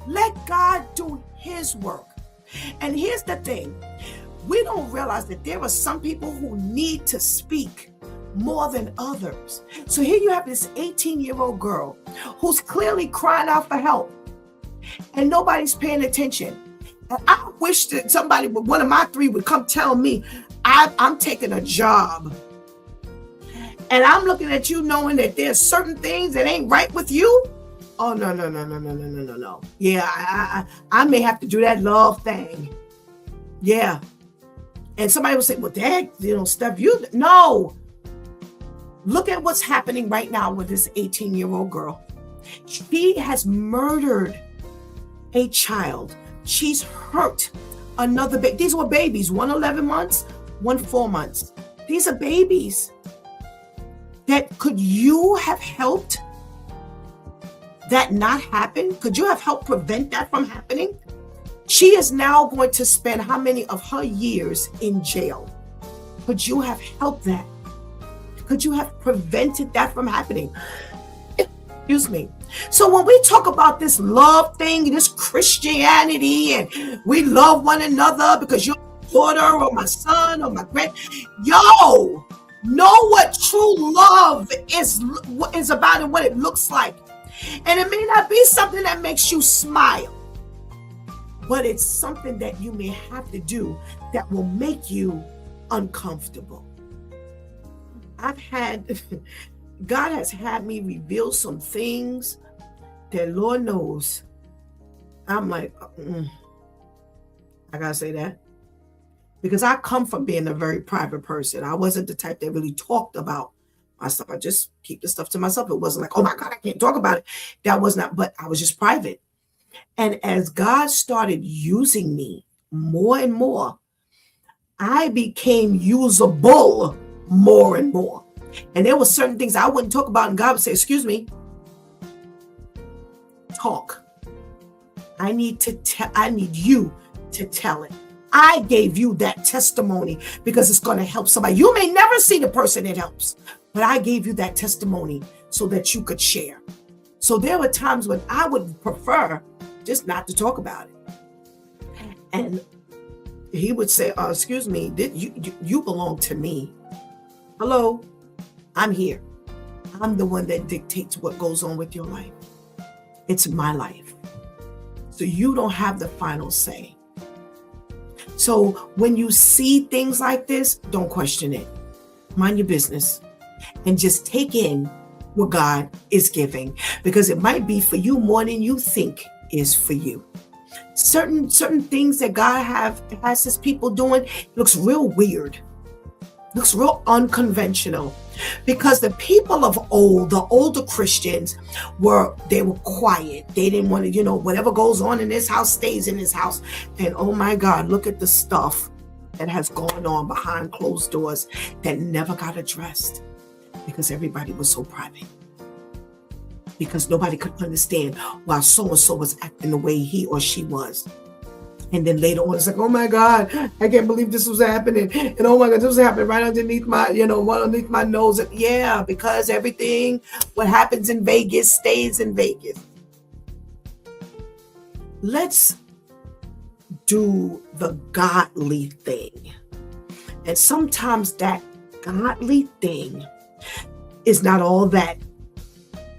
Let God do his work. And here's the thing. We don't realize that there are some people who need to speak more than others. So here you have this 18-year-old girl who's clearly crying out for help. And nobody's paying attention. And I wish that somebody, one of my three, would come tell me I'm taking a job. And I'm looking at you knowing that there's certain things that ain't right with you. Oh, no. Yeah, I may have to do that love thing. Yeah. And somebody will say, well, Dad, Steph, no. Look at what's happening right now with this 18-year-old girl. She has murdered a child. She's hurt another baby. These were babies, one 11 months, one 4 months. These are babies. That could you have helped that not happen? Could you have helped prevent that from happening? She is now going to spend how many of her years in jail? Could you have helped that? Could you have prevented that from happening? Excuse me. So when we talk about this love thing, this Christianity, and we love one another because you're my daughter or my son or my grand, know what true love is about and what it looks like. And it may not be something that makes you smile, but it's something that you may have to do that will make you uncomfortable. God has had me reveal some things that Lord knows. I'm like, I gotta say that. Because I come from being a very private person. I wasn't the type that really talked about my stuff. I just keep the stuff to myself. It wasn't like, oh my God, I can't talk about it. That was not, but I was just private. And as God started using me more and more, I became usable more and more. And there were certain things I wouldn't talk about, and God would say, excuse me, talk. I need you to tell it. I gave you that testimony because it's going to help somebody. You may never see the person it helps, but I gave you that testimony so that you could share. So there were times when I would prefer just not to talk about it. And he would say, excuse me, you belong to me. Hello, I'm here. I'm the one that dictates what goes on with your life. It's my life. So you don't have the final say. So when you see things like this, don't question it. Mind your business and just take in what God is giving, because it might be for you more than you think is for you. Certain things that God has his people doing looks real weird, looks real unconventional, because the people of old, the older Christians, were quiet. They didn't want to, whatever goes on in this house stays in this house. And oh my God, look at the stuff that has gone on behind closed doors that never got addressed because everybody was so private. Because nobody could understand why so-and-so was acting the way he or she was. And then later on, it's like, oh my God, I can't believe this was happening. And oh my God, this was happening right underneath my, right underneath my nose. Yeah, because everything, what happens in Vegas stays in Vegas. Let's do the godly thing. And sometimes that godly thing is not all that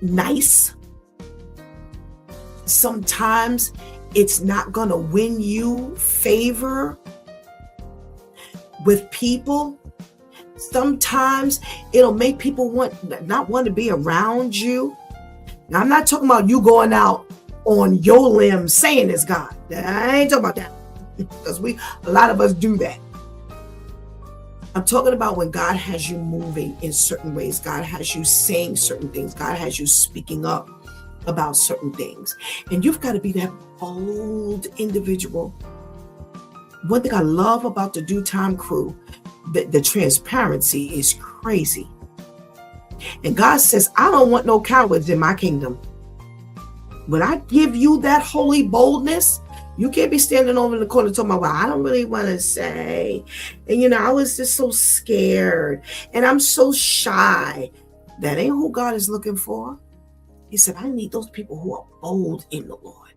nice. Sometimes it's not going to win you favor with people. Sometimes it'll make people not want to be around you. Now, I'm not talking about you going out on your limb saying it's God. I ain't talking about that, because a lot of us do that. I'm talking about when God has you moving in certain ways. God has you saying certain things. God has you speaking up about certain things. And you've got to be that bold individual. One thing I love about the Due Time crew, the transparency is crazy. And God says, I don't want no cowards in my kingdom. When I give you that holy boldness, you can't be standing over in the corner talking about, well, I don't really want to say. And, I was just so scared. And I'm so shy. That ain't who God is looking for. He said, I need those people who are bold in the Lord.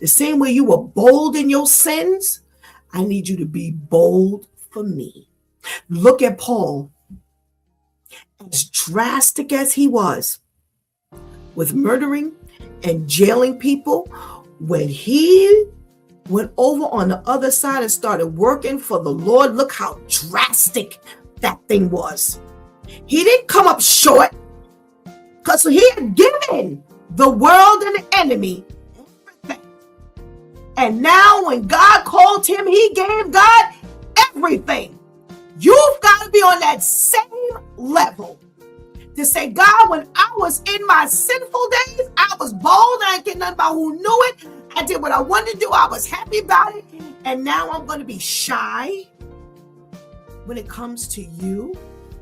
The same way you were bold in your sins, I need you to be bold for me. Look at Paul. As drastic as he was with murdering and jailing people, when he went over on the other side and started working for the Lord, look how drastic that thing was. He didn't come up short, because he had given the world and the enemy everything. And now when God called him, he gave God everything. You've got to be on that same level to say, God, when I was in my sinful days, I was bold. I didn't care nothing about who knew it. I did what I wanted to do. I was happy about it. And now I'm going to be shy when it comes to you.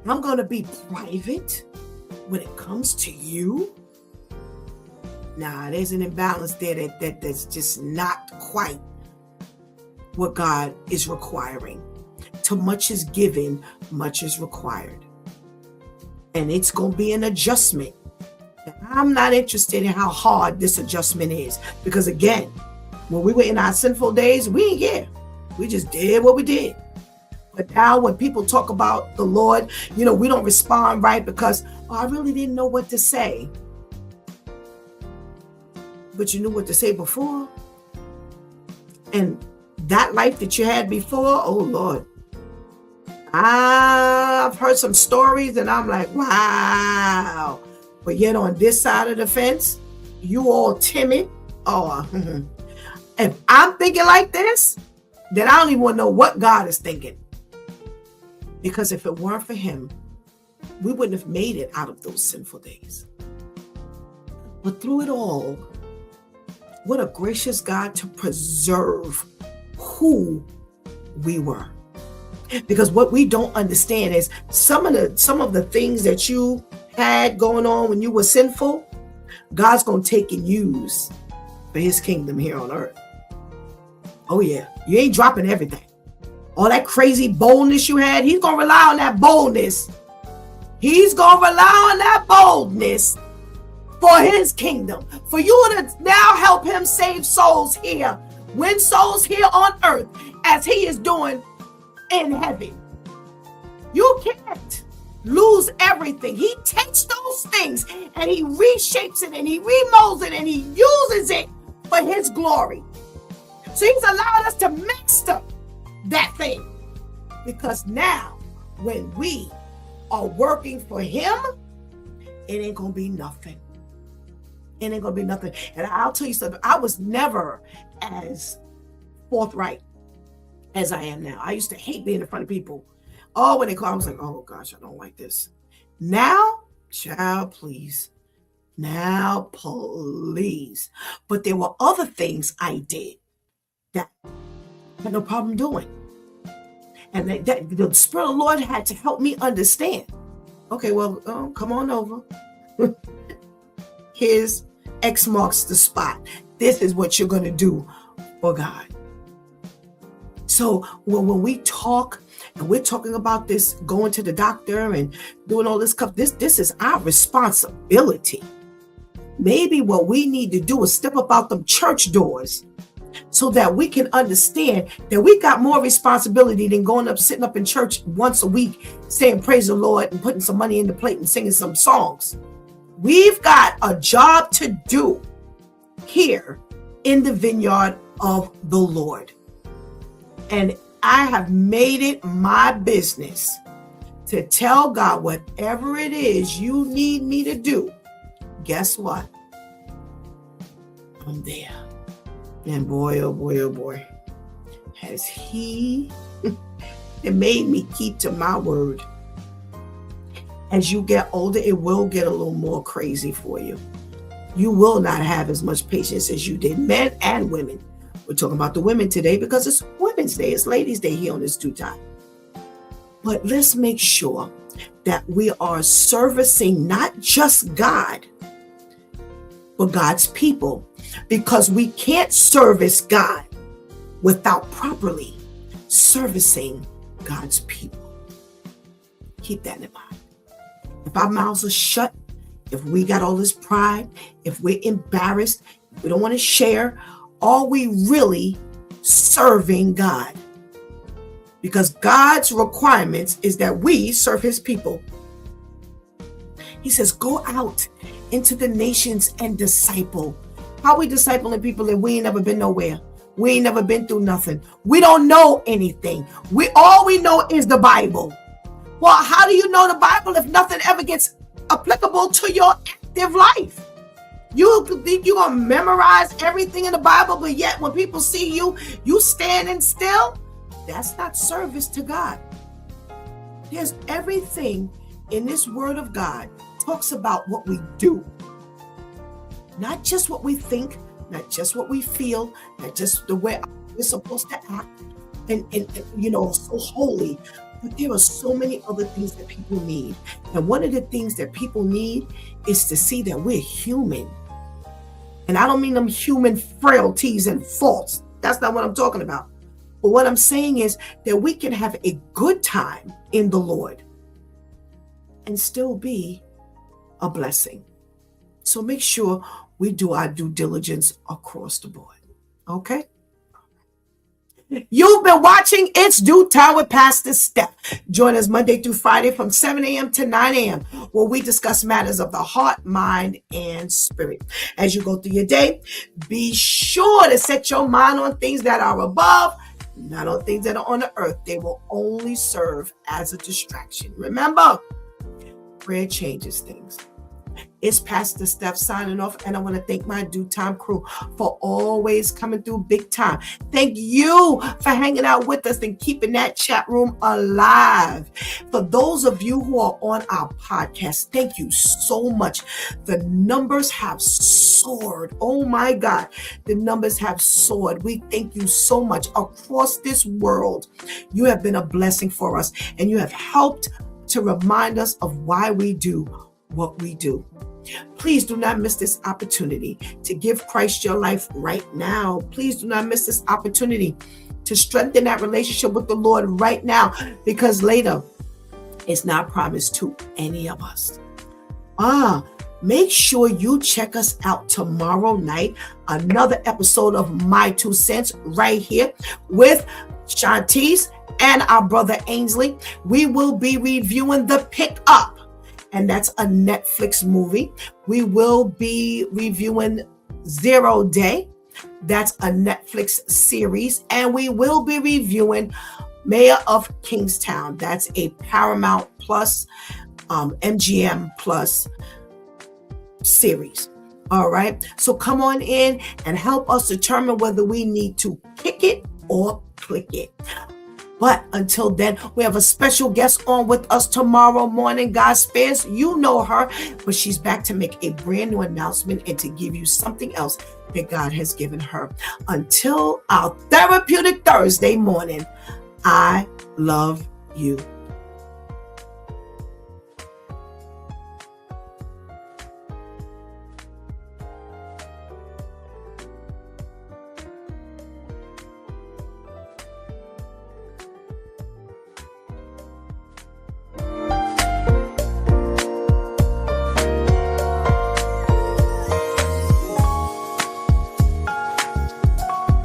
I'm going to be private when it comes to you. Nah, there's an imbalance there that's just not quite what God is requiring. To much is given, much is required. And it's going to be an adjustment. I'm not interested in how hard this adjustment is. Because again, when we were in our sinful days, we didn't care. We just did what we did. But now when people talk about the Lord, we don't respond right because, I really didn't know what to say. But you knew what to say before. And that life that you had before, oh Lord. I've heard some stories and I'm like, wow. But yet on this side of the fence, you all timid. If I'm thinking like this, then I don't even want to know what God is thinking. Because if it weren't for him, we wouldn't have made it out of those sinful days. But through it all, what a gracious God to preserve who we were. Because what we don't understand is some of the things that you had going on when you were sinful, God's going to take and use for his kingdom here on earth. Oh yeah, you ain't dropping everything. All that crazy boldness you had, he's going to rely on that boldness. He's going to rely on that boldness for his kingdom. For you to now help him save souls here. Win souls here on earth as he is doing in heaven. You can't lose everything. He takes those things and he reshapes it and he remolds it and he uses it for his glory. So he's allowed us to master that thing. Because now, when we are working for him, it ain't going to be nothing. It ain't going to be nothing. And I'll tell you something. I was never as forthright as I am now. I used to hate being in front of people. Oh, when they call, I was like, oh gosh, I don't like this. Now, child, please. Now, please. But there were other things I did that I had no problem doing. And that the Spirit of the Lord had to help me understand. Okay, well, come on over. Here's X marks the spot. This is what you're going to do for God. So when we talk and we're talking about this, going to the doctor and doing all this stuff, this is our responsibility. Maybe what we need to do is step up out them church doors so that we can understand that we got more responsibility than sitting up in church once a week, saying praise the Lord and putting some money in the plate and singing some songs. We've got a job to do here in the vineyard of the Lord. And I have made it my business to tell God whatever it is you need me to do. Guess what? I'm there. And boy, oh boy, oh boy, has he made me keep to my word. As you get older, it will get a little more crazy for you. You will not have as much patience as you did, men and women. We're talking about the women today because it's Women's Day. It's Ladies' Day here on this due time. But let's make sure that we are servicing not just God, but God's people. Because we can't service God without properly servicing God's people. Keep that in mind. If our mouths are shut, if we got all this pride, if we're embarrassed, if we don't want to share, are we really serving God? Because God's requirements is that we serve his people. He says, go out into the nations and disciple. How are we discipling people and we ain't never been nowhere? We ain't never been through nothing. We don't know anything. All we know is the Bible. Well, how do you know the Bible if nothing ever gets applicable to your active life? You think you're going to memorize everything in the Bible, but yet when people see you standing still? That's not service to God. There's everything in this word of God talks about what we do. Not just what we think, not just what we feel, not just the way we're supposed to act and so holy. But there are so many other things that people need. And one of the things that people need is to see that we're human. And I don't mean them human frailties and faults. That's not what I'm talking about. But what I'm saying is that we can have a good time in the Lord and still be a blessing. So make sure we do our due diligence across the board. Okay? You've been watching It's Due Time with Pastor Steph. Join us Monday through Friday from 7 a.m. to 9 a.m. where we discuss matters of the heart, mind, and spirit. As you go through your day, be sure to set your mind on things that are above, not on things that are on the earth. They will only serve as a distraction. Remember, prayer changes things. It's Pastor Steph signing off, and I want to thank my Due Time crew for always coming through big time. Thank you for hanging out with us and keeping that chat room alive. For those of you who are on our podcast, thank you so much. The numbers have soared. Oh my God, the numbers have soared. We thank you so much. Across this world, you have been a blessing for us, and you have helped to remind us of why we do what we do. Please do not miss this opportunity to give Christ your life right now. Please do not miss this opportunity to strengthen that relationship with the Lord right now, because later it's not promised to any of us. Make sure you check us out tomorrow night. Another episode of My Two Cents right here with Shantice and our brother Ainsley. We will be reviewing The Pickup, and that's a Netflix movie. We will be reviewing 0 Day. That's a Netflix series. And we will be reviewing Mayor of Kingstown. That's a Paramount Plus, MGM Plus series. All right. So come on in and help us determine whether we need to kick it or click it. But until then, we have a special guest on with us tomorrow morning. God spares, you know her, but she's back to make a brand new announcement and to give you something else that God has given her. Until our therapeutic Thursday morning, I love you.